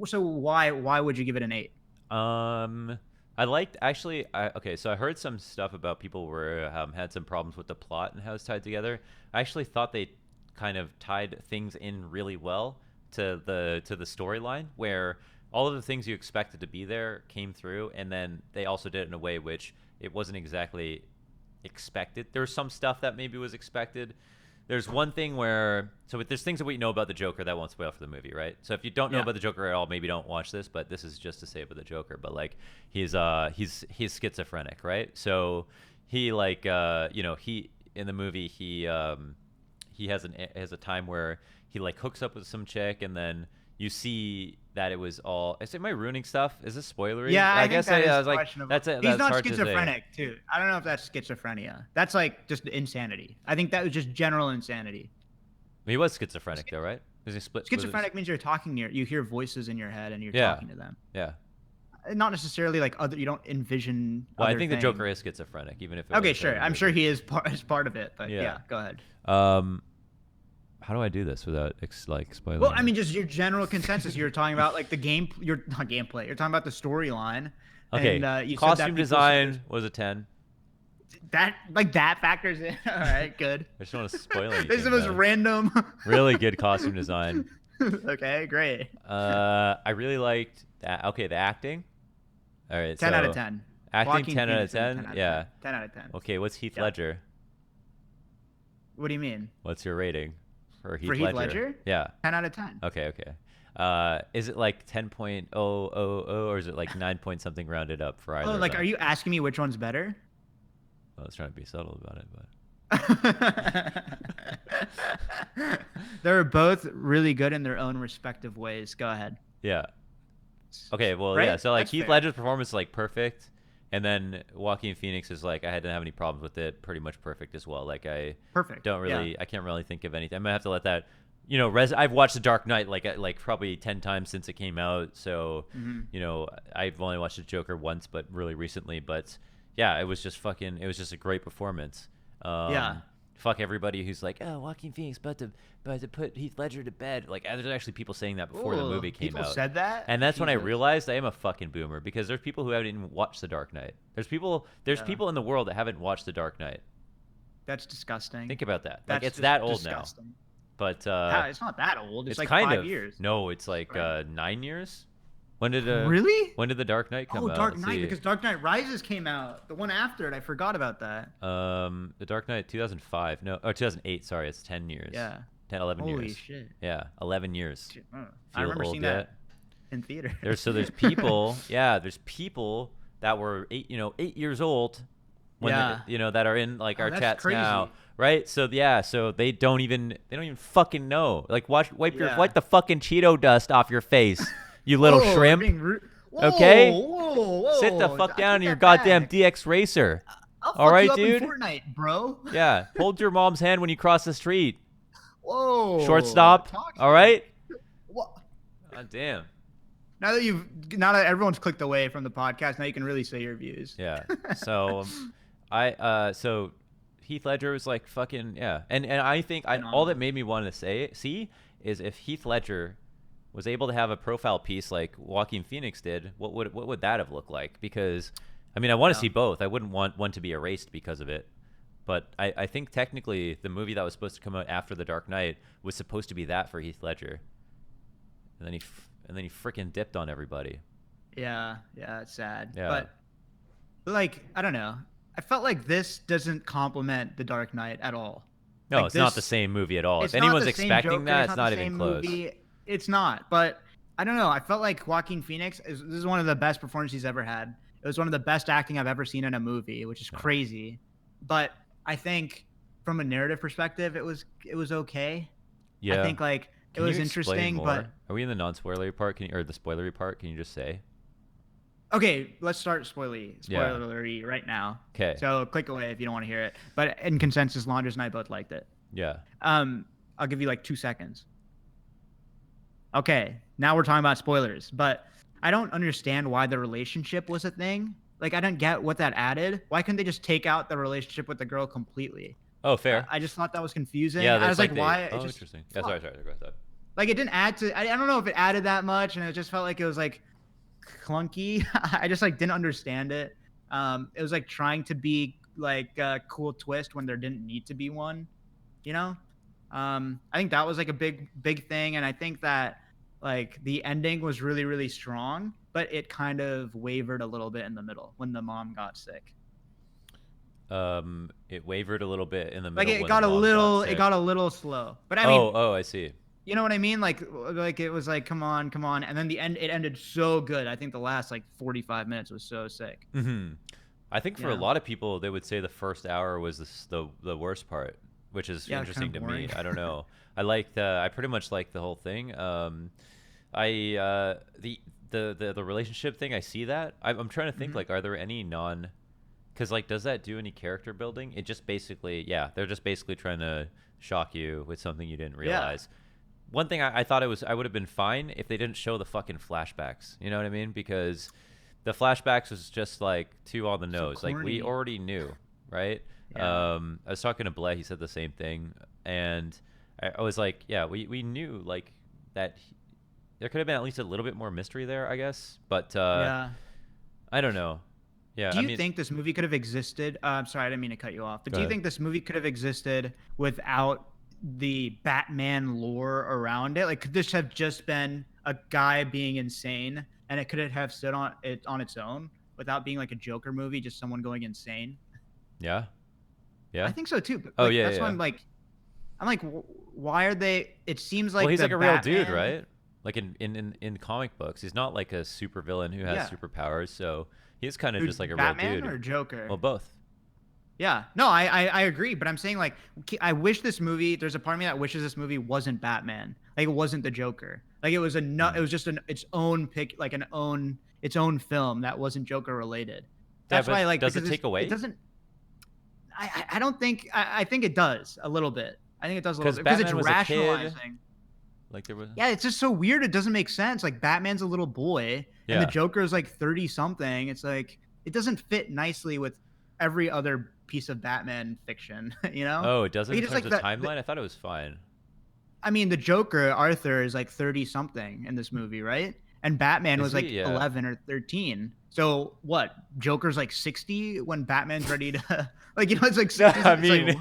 Speaker 1: So why would you give it an 8?
Speaker 2: I liked actually. So I heard some stuff about people were had some problems with the plot and how it's tied together. I actually thought they kind of tied things in really well to the storyline, where all of the things you expected to be there came through, and then they also did it in a way which it wasn't exactly expected. There was some stuff that maybe was expected. There's one thing where there's things that we know about the Joker that won't spoil for the movie, right? So if you don't know about the Joker at all, maybe don't watch this. But this is just to say about the Joker. But like he's schizophrenic, right? So he he in the movie he has a time where he like hooks up with some chick, and then you see that it was all. Am I ruining stuff? Is this spoilery?
Speaker 1: Yeah, I guess
Speaker 2: I
Speaker 1: was like, that's it. He's not schizophrenic, too. I don't know if that's schizophrenia. That's like just insanity. I think that was just general insanity.
Speaker 2: He was schizophrenic, though, right? Is he split?
Speaker 1: Schizophrenic means you're talking you hear voices in your head and you're talking to them.
Speaker 2: Yeah.
Speaker 1: Not necessarily like you don't envision.
Speaker 2: Well, I think the Joker is schizophrenic, even if.
Speaker 1: Okay, sure. I'm sure he is part of it, but yeah, go ahead.
Speaker 2: How do I do this without spoiling?
Speaker 1: Well, I mean, just your general consensus. You're talking about like the game. You're not gameplay. You're talking about the storyline.
Speaker 2: Okay. And, you costume design was a 10.
Speaker 1: That factors in. All right, good.
Speaker 2: I just don't want to spoil anything.
Speaker 1: This is the most random.
Speaker 2: Really good costume design.
Speaker 1: Okay, great.
Speaker 2: I really liked that. Okay, the acting. All right.
Speaker 1: 10 out of 10.
Speaker 2: Acting
Speaker 1: Joaquin
Speaker 2: 10 out of 10. Yeah.
Speaker 1: 10 out of 10.
Speaker 2: Okay, what's Heath Ledger?
Speaker 1: What do you mean?
Speaker 2: What's your rating? For Heath
Speaker 1: Ledger?
Speaker 2: Yeah.
Speaker 1: 10 out of 10.
Speaker 2: Okay. Is it like 10.000 or is it like 9 point something rounded up for either?
Speaker 1: Oh, like, are you asking me which one's better?
Speaker 2: I was trying to be subtle about it,
Speaker 1: but. They're both really good in their own respective ways. Go ahead.
Speaker 2: Yeah. Okay, well,
Speaker 1: right?
Speaker 2: Yeah. So like
Speaker 1: That's
Speaker 2: Heath
Speaker 1: fair.
Speaker 2: Ledger's performance is like perfect. And then Joaquin Phoenix is like, I didn't have any problems with it. Pretty much perfect as well. Like I can't really think of anything. I'm gonna have to let that, I've watched The Dark Knight like probably 10 times since it came out. So, I've only watched The Joker once, but really recently. But yeah, it was just a great performance. Fuck everybody who's like, oh, Joaquin Phoenix about to put Heath Ledger to bed. Like, there's actually people saying that before the movie came out.
Speaker 1: People said that?
Speaker 2: And that's when I realized I am a fucking boomer, because there's people who haven't even watched The Dark Knight. There's people in the world that haven't watched The Dark Knight.
Speaker 1: That's disgusting.
Speaker 2: Think about that.
Speaker 1: That's
Speaker 2: it's that old
Speaker 1: disgusting.
Speaker 2: now. But
Speaker 1: it's not that old. It's like
Speaker 2: kind
Speaker 1: 5
Speaker 2: of
Speaker 1: years.
Speaker 2: No, it's like 9 years. When did
Speaker 1: really?
Speaker 2: When did The Dark Knight come out?
Speaker 1: Oh, Dark Knight, because Dark Knight Rises came out. The one after it, I forgot about that.
Speaker 2: The Dark Knight 2005. No, 2008. Sorry, it's 10 years.
Speaker 1: Yeah.
Speaker 2: 11 years.
Speaker 1: Holy shit.
Speaker 2: Yeah, 11 years.
Speaker 1: I remember seeing that in theater.
Speaker 2: There's people. There's people that were 8 years old when that are in like our chats
Speaker 1: crazy.
Speaker 2: now, right? So so they don't even fucking know. Like wipe the fucking Cheeto dust off your face. You little shrimp. Okay?
Speaker 1: Whoa.
Speaker 2: Sit the fuck down in your goddamn DX Racer.
Speaker 1: All right, dude? In Fortnite, bro.
Speaker 2: Yeah. Hold your mom's hand when you cross the street.
Speaker 1: Whoa.
Speaker 2: Shortstop. All right?
Speaker 1: What?
Speaker 2: God damn.
Speaker 1: Now that everyone's clicked away from the podcast, now you can really say your views.
Speaker 2: Yeah. So so Heath Ledger was like fucking and I think all that made me want to see is if Heath Ledger was able to have a profile piece like Joaquin Phoenix did, what would that have looked like? Because I mean, I want to see both. I wouldn't want one to be erased because of it. But I think technically the movie that was supposed to come out after The Dark Knight was supposed to be that for Heath Ledger. And then he freaking dipped on everybody.
Speaker 1: Yeah, it's sad.
Speaker 2: Yeah.
Speaker 1: But like, I don't know. I felt like this doesn't complement The Dark Knight at all.
Speaker 2: No, like it's not the same movie at all. If anyone's expecting that, it's not even close.
Speaker 1: It's not, but I don't know. I felt like Joaquin Phoenix this is one of the best performances he's ever had. It was one of the best acting I've ever seen in a movie, which is crazy. But I think from a narrative perspective, it was okay. Yeah. I think like it was interesting, but
Speaker 2: are we in the non-spoilery part? Or the spoilery part? Can you just say?
Speaker 1: Okay, let's start spoilery right now.
Speaker 2: Okay.
Speaker 1: So click away if you don't want to hear it. But in consensus, Launders and I both liked it.
Speaker 2: Yeah.
Speaker 1: I'll give you like 2 seconds. Okay, now we're talking about spoilers, but I don't understand why the relationship was a thing. Like, I don't get what that added. Why couldn't they just take out the relationship with the girl completely?
Speaker 2: Oh, fair.
Speaker 1: I just thought that was confusing.
Speaker 2: Yeah,
Speaker 1: I was like, why?
Speaker 2: Oh, interesting. Yeah, sorry. Go ahead.
Speaker 1: Like, it didn't add to. I don't know if it added that much, and it just felt like it was like clunky. I just like didn't understand it. It was like trying to be like a cool twist when there didn't need to be one. You know, I think that was like a big thing, and I think that like the ending was really strong, but it kind of wavered a little bit in the middle when the mom got sick.
Speaker 2: It wavered a little bit in the
Speaker 1: Like
Speaker 2: middle.
Speaker 1: it got a little slow. But I mean,
Speaker 2: I see.
Speaker 1: You know what I mean? Like it was like, come on, and then it ended so good. I think the last like 45 minutes was so sick.
Speaker 2: Mm-hmm. I think for a lot of people, they would say the first hour was the worst part, which is interesting to me. I don't know. I pretty much like the whole thing. The relationship thing, I see that. I'm trying to think, like, are there any because like, does that do any character building? It just basically, they're just basically trying to shock you with something you didn't realize. One thing I thought I would have been fine if they didn't show the fucking flashbacks. You know what I mean? Because the flashbacks was just like too on the nose. Like, we already knew, right? I was talking to Blay. He said the same thing, and I was like, we knew like that. There could have been at least a little bit more mystery there, I guess. But I don't know. Yeah.
Speaker 1: Do you think this movie could have existed? I'm sorry, I didn't mean to cut you off. But do you think this movie could have existed without the Batman lore around it? Like, could this have just been a guy being insane, and it could have stood on its own without being like a Joker movie, just someone going insane?
Speaker 2: Yeah.
Speaker 1: I think so too. But, like, that's why I'm like, why are they? It seems like
Speaker 2: he's like a real dude,
Speaker 1: Batman,
Speaker 2: right? Like in comic books, he's not like a super villain who has superpowers. So he's kind of just like a
Speaker 1: Batman
Speaker 2: real dude.
Speaker 1: or Joker?
Speaker 2: Well, both.
Speaker 1: Yeah, no, I agree, but I'm saying, like, I wish this movie. There's a part of me that wishes this movie wasn't Batman. Like, it wasn't the Joker. Like, it was it was just its own its own film that wasn't Joker related. That's why, like,
Speaker 2: does it take away?
Speaker 1: It doesn't. I don't think. I think it does a little bit. I think it does a little bit because it's rationalizing.
Speaker 2: Like, there was.
Speaker 1: Yeah, it's just so weird. It doesn't make sense. Like, Batman's a little boy, and the Joker is like 30 something. It's like it doesn't fit nicely with every other piece of Batman fiction, you know?
Speaker 2: Oh, it doesn't?
Speaker 1: Like,
Speaker 2: in terms of timeline? I thought it was fine.
Speaker 1: I mean, the Joker, Arthur, is like 30-something in this movie, right? And Batman was like 11 or 13. So what? Joker's like 60 when Batman's ready to... Like, you know, it's like... 60,
Speaker 2: I mean,
Speaker 1: like,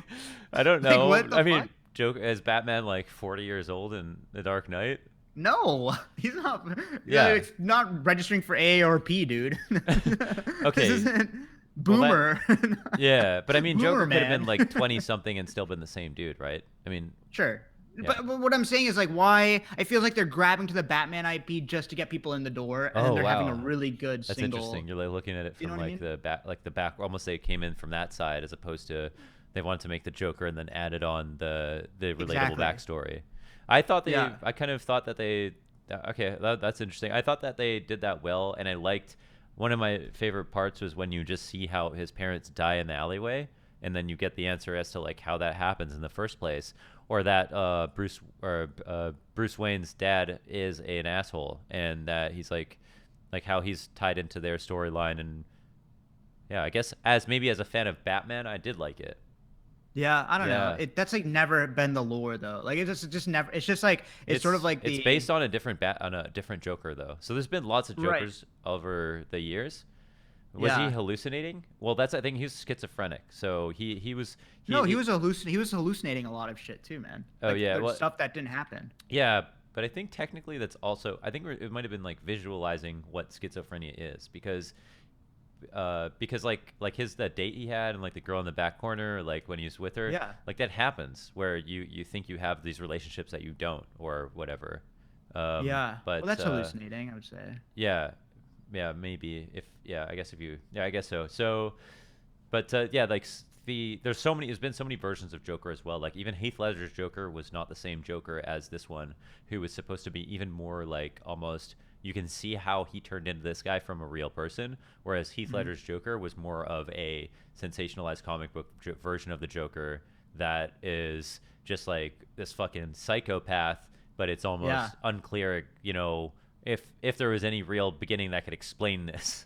Speaker 2: I don't know.
Speaker 1: Like,
Speaker 2: I mean, Joker, is Batman like 40 years old in The Dark Knight?
Speaker 1: No, he's not. Yeah, it's not registering for A or P, dude.
Speaker 2: Okay.
Speaker 1: This isn't Boomer.
Speaker 2: Well, but I mean,
Speaker 1: Boomer,
Speaker 2: Joker could have been like 20 something and still been the same dude, right? I mean,
Speaker 1: sure. Yeah. But what I'm saying is, like, why I feel like they're grabbing to the Batman IP just to get people in the door, and then they're having a really good
Speaker 2: That's
Speaker 1: single.
Speaker 2: Interesting. You're like looking at it from the back. Almost they came in from that side as opposed to they wanted to make the Joker and then added on the relatable backstory. I thought I kind of thought that they. Okay, that's interesting. I thought that they did that well, and I liked. One of my favorite parts was when you just see how his parents die in the alleyway, and then you get the answer as to like how that happens in the first place, or that Bruce Wayne's dad is an asshole, and that he's like how he's tied into their storyline. And I guess as a fan of Batman, I did like it.
Speaker 1: Yeah, I don't know. That's like never been the lore though. Like it's just never. It's just like it's sort of like
Speaker 2: it's based on a different Joker though. So there's been lots of Jokers over the years. Was he hallucinating? Well, I think he was schizophrenic. So he was
Speaker 1: hallucinating a lot of shit too, man. Like, stuff that didn't happen.
Speaker 2: Yeah, but I think technically that's also it might have been like visualizing what schizophrenia is because like the date he had and like the girl in the back corner, like when he was with her, like that happens where you think you have these relationships that you don't or whatever. But
Speaker 1: that's hallucinating, I would say.
Speaker 2: Maybe I guess I guess so. But like there's been so many versions of Joker as well. Like even Heath Ledger's Joker was not the same Joker as this one, who was supposed to be even more like almost. You can see how he turned into this guy from a real person, whereas Heath Ledger's Joker was more of a sensationalized comic book version of the Joker that is just like this fucking psychopath, but it's almost unclear, you know, if there was any real beginning that could explain this.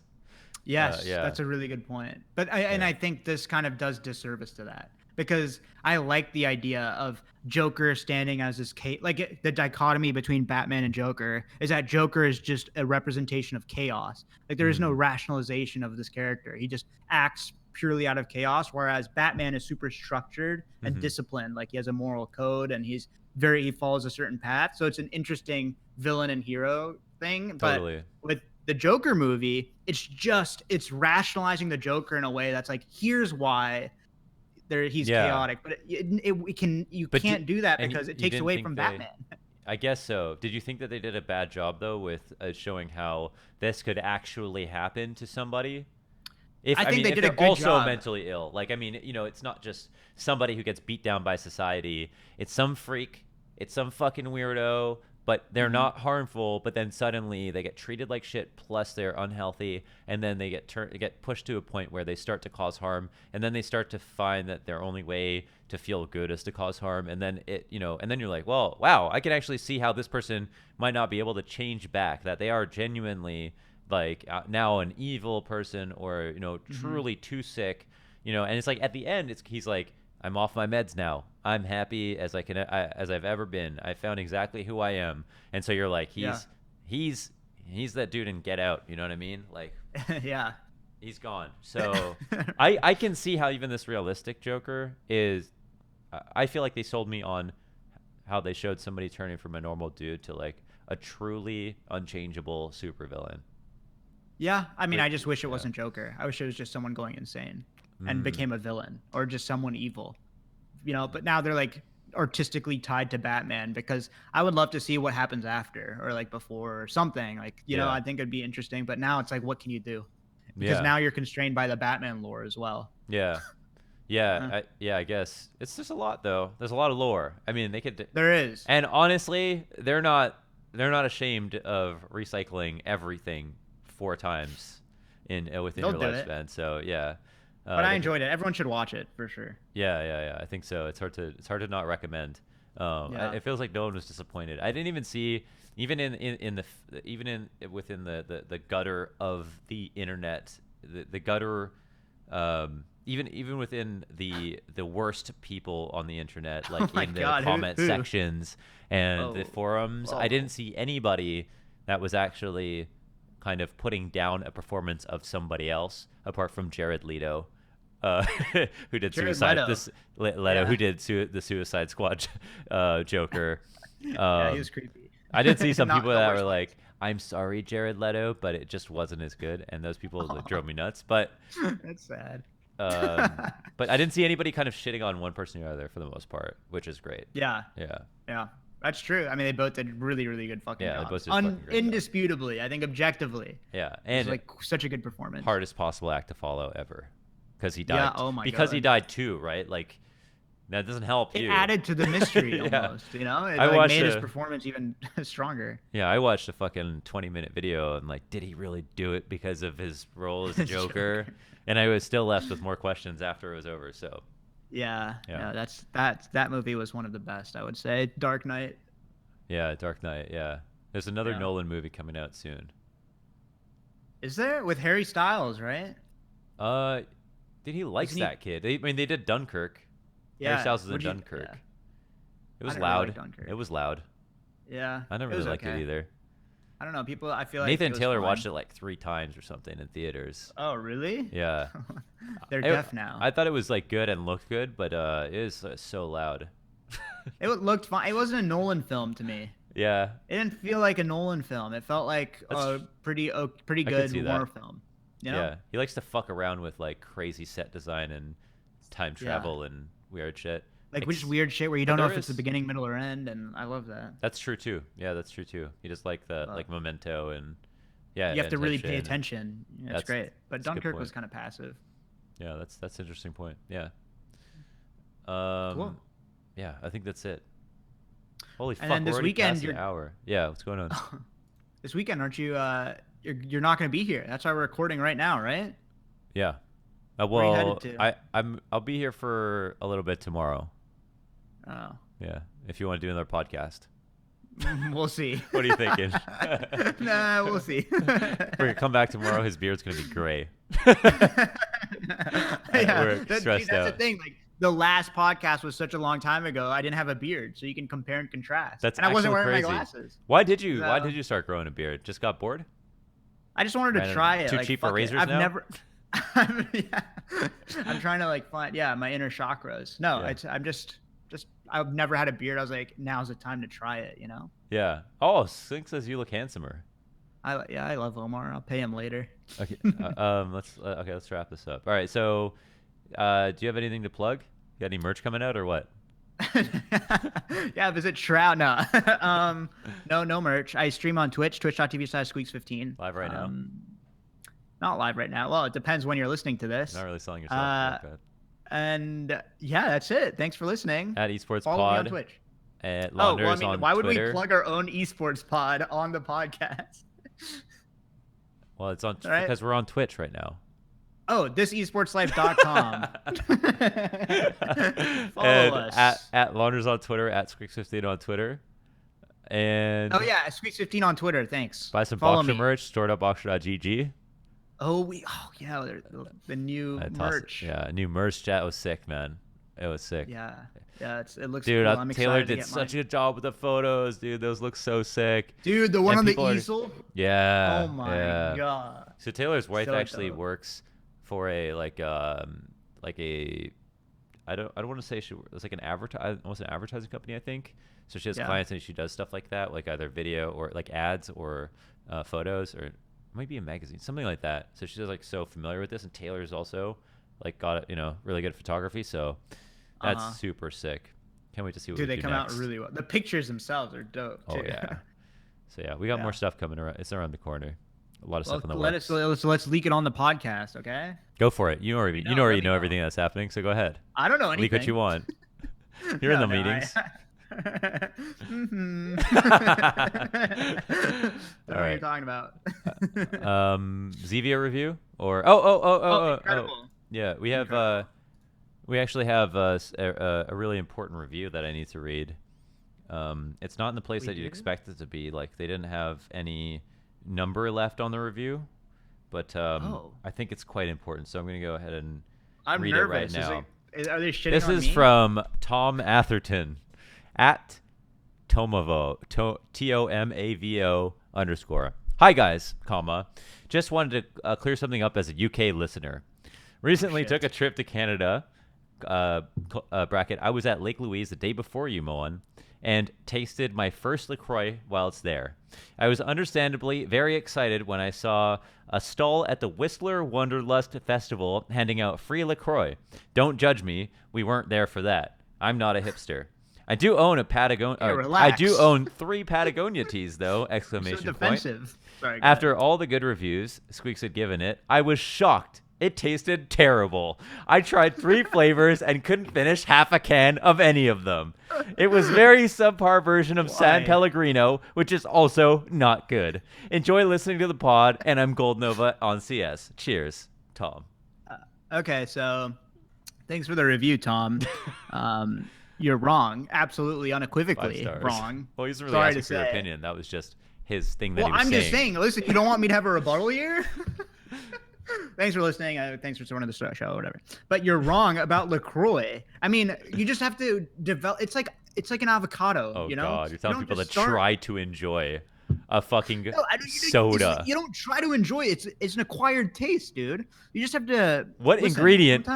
Speaker 1: Yes, that's a really good point. But I think this kind of does disservice to that, because I like the idea of Joker standing as this the dichotomy between Batman and Joker is that Joker is just a representation of chaos. Like there is no rationalization of this character. He just acts purely out of chaos, whereas Batman is super structured and disciplined. Like he has a moral code and he follows a certain path. So it's an interesting villain and hero thing.
Speaker 2: Totally.
Speaker 1: But with the Joker movie, it's rationalizing the Joker in a way that's like, here's why he's chaotic, but you can't do that because it takes away from Batman.
Speaker 2: I guess so. Did you think that they did a bad job though with showing how this could actually happen to somebody?
Speaker 1: I think they did a good
Speaker 2: also
Speaker 1: job.
Speaker 2: Mentally ill. Like, I mean, it's not just somebody who gets beat down by society. It's some freak. It's some fucking weirdo. But they're not harmful. But then suddenly they get treated like shit. Plus they're unhealthy, and then they get pushed to a point where they start to cause harm, and then they start to find that their only way to feel good is to cause harm, and then and then you're like, well, wow, I can actually see how this person might not be able to change back. That they are genuinely like now an evil person, or truly too sick, and it's like at the end he's like, I'm off my meds now. I'm happy as I've ever been. I found exactly who I am. And so you're like, he's that dude in Get Out. You know what I mean? Like,
Speaker 1: yeah,
Speaker 2: he's gone. So I can see how even this realistic Joker is. I feel like they sold me on how they showed somebody turning from a normal dude to like a truly unchangeable supervillain.
Speaker 1: Yeah, I mean, I just wish it wasn't Joker. I wish it was just someone going insane and became a villain, or just someone evil, but now they're like artistically tied to Batman, because I would love to see what happens after, or like before, or something like, I think it'd be interesting, but now it's like, what can you do? Because now you're constrained by the Batman lore as well.
Speaker 2: I guess it's just a lot though. There's a lot of lore. I mean,
Speaker 1: there is,
Speaker 2: and honestly, they're not ashamed of recycling everything 4 times within your lifespan. So
Speaker 1: but I enjoyed it. Everyone should watch it for sure.
Speaker 2: Yeah. I think so. It's hard to not recommend. It feels like no one was disappointed. I didn't even see, even within the gutter of the internet, the gutter, even within the worst people on the internet, like the comment sections and the forums, I didn't see anybody that was actually kind of putting down a performance of somebody else apart from Jared Leto, who did Leto, who did the Suicide Squad Joker.
Speaker 1: He was creepy.
Speaker 2: I did see some people that were like, I'm sorry, Jared Leto, but it just wasn't as good, and those people drove me nuts. But
Speaker 1: that's sad.
Speaker 2: But I didn't see anybody kind of shitting on one person or other for the most part, which is great.
Speaker 1: Yeah. That's true. I mean, they both did really, really good fucking jobs.
Speaker 2: They both did fucking great
Speaker 1: indisputably, I think objectively.
Speaker 2: Yeah, and
Speaker 1: it was like such a good performance.
Speaker 2: Hardest possible act to follow ever, because he died.
Speaker 1: Yeah, oh my
Speaker 2: because
Speaker 1: God.
Speaker 2: He died too, right? Like, that doesn't help you.
Speaker 1: It added to the mystery almost, It made his performance even stronger.
Speaker 2: Yeah, I watched a fucking 20-minute video and like, did he really do it because of his role as Joker? And I was still left with more questions after it was over. So
Speaker 1: that movie was one of the best, I would say. Dark Knight.
Speaker 2: Yeah, Dark Knight. Yeah, there's another Nolan movie coming out soon.
Speaker 1: Is there, with Harry Styles, right?
Speaker 2: He likes that kid. They did Dunkirk.
Speaker 1: Yeah,
Speaker 2: Harry Styles was in Dunkirk.
Speaker 1: Yeah.
Speaker 2: It was loud. It was loud.
Speaker 1: Yeah,
Speaker 2: I never really liked it either.
Speaker 1: I don't know. People, I feel like
Speaker 2: Nathan Taylor watched it like 3 times or something in theaters.
Speaker 1: Oh, really?
Speaker 2: Yeah.
Speaker 1: They're deaf now.
Speaker 2: I thought it was like good and looked good, but it is so loud.
Speaker 1: It looked fine. It wasn't a Nolan film to me.
Speaker 2: Yeah.
Speaker 1: It didn't feel like a Nolan film. It felt like a pretty good horror film.
Speaker 2: Yeah. He likes to fuck around with like crazy set design and time travel and weird shit.
Speaker 1: Like just weird shit where you don't know if it's the beginning, middle, or end, and I love that.
Speaker 2: That's true too. Yeah, that's true too. You just like the like Memento and
Speaker 1: you have to really pay attention. That's great. But Dunkirk was kind of passive.
Speaker 2: Yeah, that's an interesting point. Yeah. Cool. Yeah, I think that's it. Holy fuck!
Speaker 1: And then this weekend,
Speaker 2: an hour. Yeah, what's going on?
Speaker 1: This weekend, aren't you? You're not going to be here. That's why we're recording right now, right?
Speaker 2: Yeah. Well, I'll be here for a little bit tomorrow.
Speaker 1: Oh.
Speaker 2: Yeah. If you want to do another podcast.
Speaker 1: We'll see.
Speaker 2: What are you thinking?
Speaker 1: Nah, we'll see.
Speaker 2: We're gonna come back tomorrow. His beard's gonna be gray. Stressed out.
Speaker 1: The thing. Like the last podcast was such a long time ago. I didn't have a beard, so you can compare and contrast.
Speaker 2: And
Speaker 1: I wasn't wearing
Speaker 2: crazy.
Speaker 1: my glasses.
Speaker 2: Why did you start growing a beard? Just got bored?
Speaker 1: I just wanted to try it.
Speaker 2: Too cheap for razors now?
Speaker 1: I'm trying to find my inner chakras. No, I'm just I've never had a beard. I was like, now's the time to try it, you know?
Speaker 2: Yeah. Oh, Sink says you look handsomer.
Speaker 1: I love Omar. I'll pay him later.
Speaker 2: Okay. Let's wrap this up. All right. So, do you have anything to plug? You got any merch coming out or what?
Speaker 1: Yeah, visit Shroud. No. No merch. I stream on Twitch, twitch.tv/squeaks15.
Speaker 2: Live right now.
Speaker 1: Not live right now. Well, it depends when you're listening to this.
Speaker 2: Not really selling yourself.
Speaker 1: And yeah, that's it. Thanks for listening.
Speaker 2: At Esports
Speaker 1: Follow
Speaker 2: Pod.
Speaker 1: me on Twitch.
Speaker 2: At Launders on
Speaker 1: why would
Speaker 2: Twitter.
Speaker 1: we plug our own Esports Pod on the podcast?
Speaker 2: Well, it's on because we're on Twitch right now.
Speaker 1: Oh, thisesportslife.com. Follow us.
Speaker 2: At Launders on Twitter, at Squeaks15 on Twitter. And
Speaker 1: Squeaks15 on Twitter. Thanks.
Speaker 2: Buy some Boxer merch, store.boxer.gg.
Speaker 1: The new merch.
Speaker 2: New merch. That was sick, man. It was sick.
Speaker 1: Yeah, it looks
Speaker 2: dude,
Speaker 1: cool. I'm
Speaker 2: Taylor
Speaker 1: excited
Speaker 2: did such a job with the photos, dude. Those look so sick.
Speaker 1: Dude, the one on the easel?
Speaker 2: Yeah.
Speaker 1: Oh my god.
Speaker 2: So Taylor's wife actually works for a I don't want to say it's like an advertising company, I think. So she has clients and she does stuff like that, like either video or like ads or photos, or it might be a magazine, something like that. So she's so familiar with this, and Taylor's also got really good photography. So that's super sick. Can't wait to see what we do
Speaker 1: they come out really well. The pictures themselves are dope too.
Speaker 2: Oh yeah. So we got more stuff coming around. It's around the corner. A lot of stuff in the works.
Speaker 1: Let's leak it on the podcast, okay?
Speaker 2: Go for it. You already know everything that's happening, so go ahead.
Speaker 1: I don't know anything.
Speaker 2: Leak what you want. You're in the meetings.
Speaker 1: What are you talking about?
Speaker 2: Zevia review or oh yeah, we have we actually have a really important review that I need to read. It's not in the place that you'd expect it to be. Like, they didn't have any number left on the review, but I think it's quite important, so I'm going to go ahead and read it right now.
Speaker 1: Are they shitting
Speaker 2: this
Speaker 1: on
Speaker 2: is
Speaker 1: me?
Speaker 2: from Tom Atherton at Tomavo, Tomavo _. Hi guys, just wanted to clear something up as a UK listener. Recently took a trip to Canada, bracket. I was at Lake Louise the day before you, Moan, and tasted my first LaCroix while it's there. I was understandably very excited when I saw a stall at the Whistler Wanderlust Festival handing out free LaCroix. Don't judge me. We weren't there for that. I'm not a hipster. I do own a Patagonia. I do own 3 Patagonia tees, though! Exclamation
Speaker 1: so defensive.
Speaker 2: Point.
Speaker 1: Sorry,
Speaker 2: After all the good reviews Squeaks had given it, I was shocked. It tasted terrible. I tried 3 flavors and couldn't finish half a can of any of them. It was very subpar version of San Pellegrino, which is also not good. Enjoy listening to the pod, and I'm Gold Nova on CS. Cheers, Tom.
Speaker 1: Okay, so thanks for the review, Tom. You're wrong. Absolutely, unequivocally wrong.
Speaker 2: Well, he's really asking for your opinion. That was just his thing that he was saying.
Speaker 1: I'm just saying, listen, you don't want me to have a rebuttal here? Thanks for listening. Thanks for supporting the show or whatever. But you're wrong about LaCroix. I mean, you just have to develop. It's like an avocado.
Speaker 2: Oh,
Speaker 1: you know?
Speaker 2: God. You're telling people to try to enjoy a fucking soda.
Speaker 1: You don't try to enjoy it. It's an acquired taste, dude. You just have to.
Speaker 2: What ingredient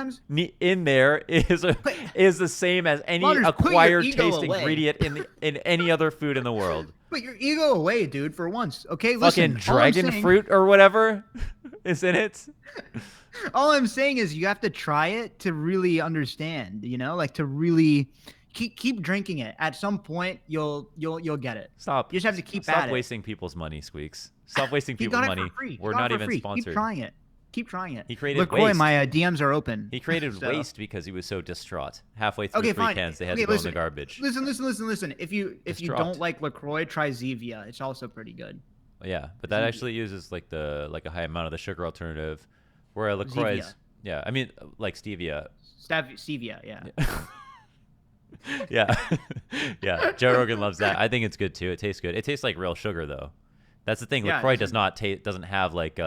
Speaker 2: in there is the same as any acquired taste ingredient in any other food in the world?
Speaker 1: Put your ego away, dude, for once. Okay,
Speaker 2: listen. Fucking dragon fruit or whatever is in it.
Speaker 1: All I'm saying is you have to try it to really understand, like to really keep drinking it. At some point, you'll get it.
Speaker 2: Stop.
Speaker 1: You just have to keep
Speaker 2: Stop wasting people's money, Squeaks. Stop wasting people's money. We're not even sponsored.
Speaker 1: Keep trying it.
Speaker 2: He created
Speaker 1: LaCroix,
Speaker 2: waste.
Speaker 1: my DMs are open.
Speaker 2: He created waste because he was so distraught. Halfway through 3 cans, they had to go in the garbage.
Speaker 1: Listen. If you don't like LaCroix, try Zevia. It's also pretty good.
Speaker 2: Yeah, but that actually uses like a high amount of the sugar alternative, where LaCroix is. Yeah, I mean like stevia.
Speaker 1: Stevia, yeah.
Speaker 2: Yeah. Yeah. Joe Rogan loves that. I think it's good too. It tastes good. It tastes like real sugar though. That's the thing. LaCroix doesn't have like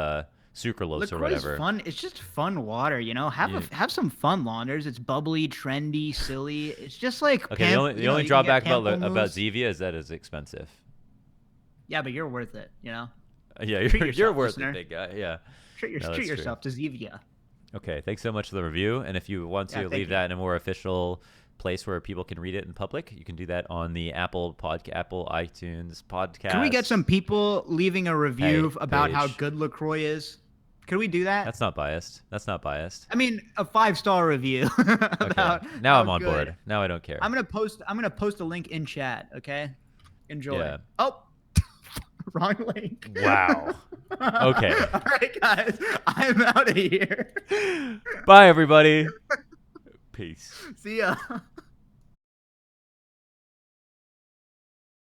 Speaker 2: sucralose or
Speaker 1: LaCroix's
Speaker 2: whatever.
Speaker 1: fun. It's just fun water, you know. Have some fun, Launders. It's bubbly, trendy, silly. It's just like
Speaker 2: okay. The only drawback about Zevia is that it's expensive.
Speaker 1: Yeah, but you're worth it, you know.
Speaker 2: Yeah, you're worth it, big guy. Yeah.
Speaker 1: Treat yourself to Zevia.
Speaker 2: Okay, thanks so much for the review. And if you want to leave that in a more official place where people can read it in public, you can do that on the Apple iTunes podcast.
Speaker 1: Can we get some people leaving a review about how good LaCroix is? Can we do that?
Speaker 2: That's not biased.
Speaker 1: I mean, a 5-star review about.
Speaker 2: Okay. Now I'm on board. Now I don't care.
Speaker 1: I'm gonna post a link in chat. Okay, enjoy.
Speaker 2: Yeah.
Speaker 1: Oh, wrong link.
Speaker 2: Wow. Okay.
Speaker 1: All right, guys, I'm out of here.
Speaker 2: Bye, everybody. Peace.
Speaker 1: See ya.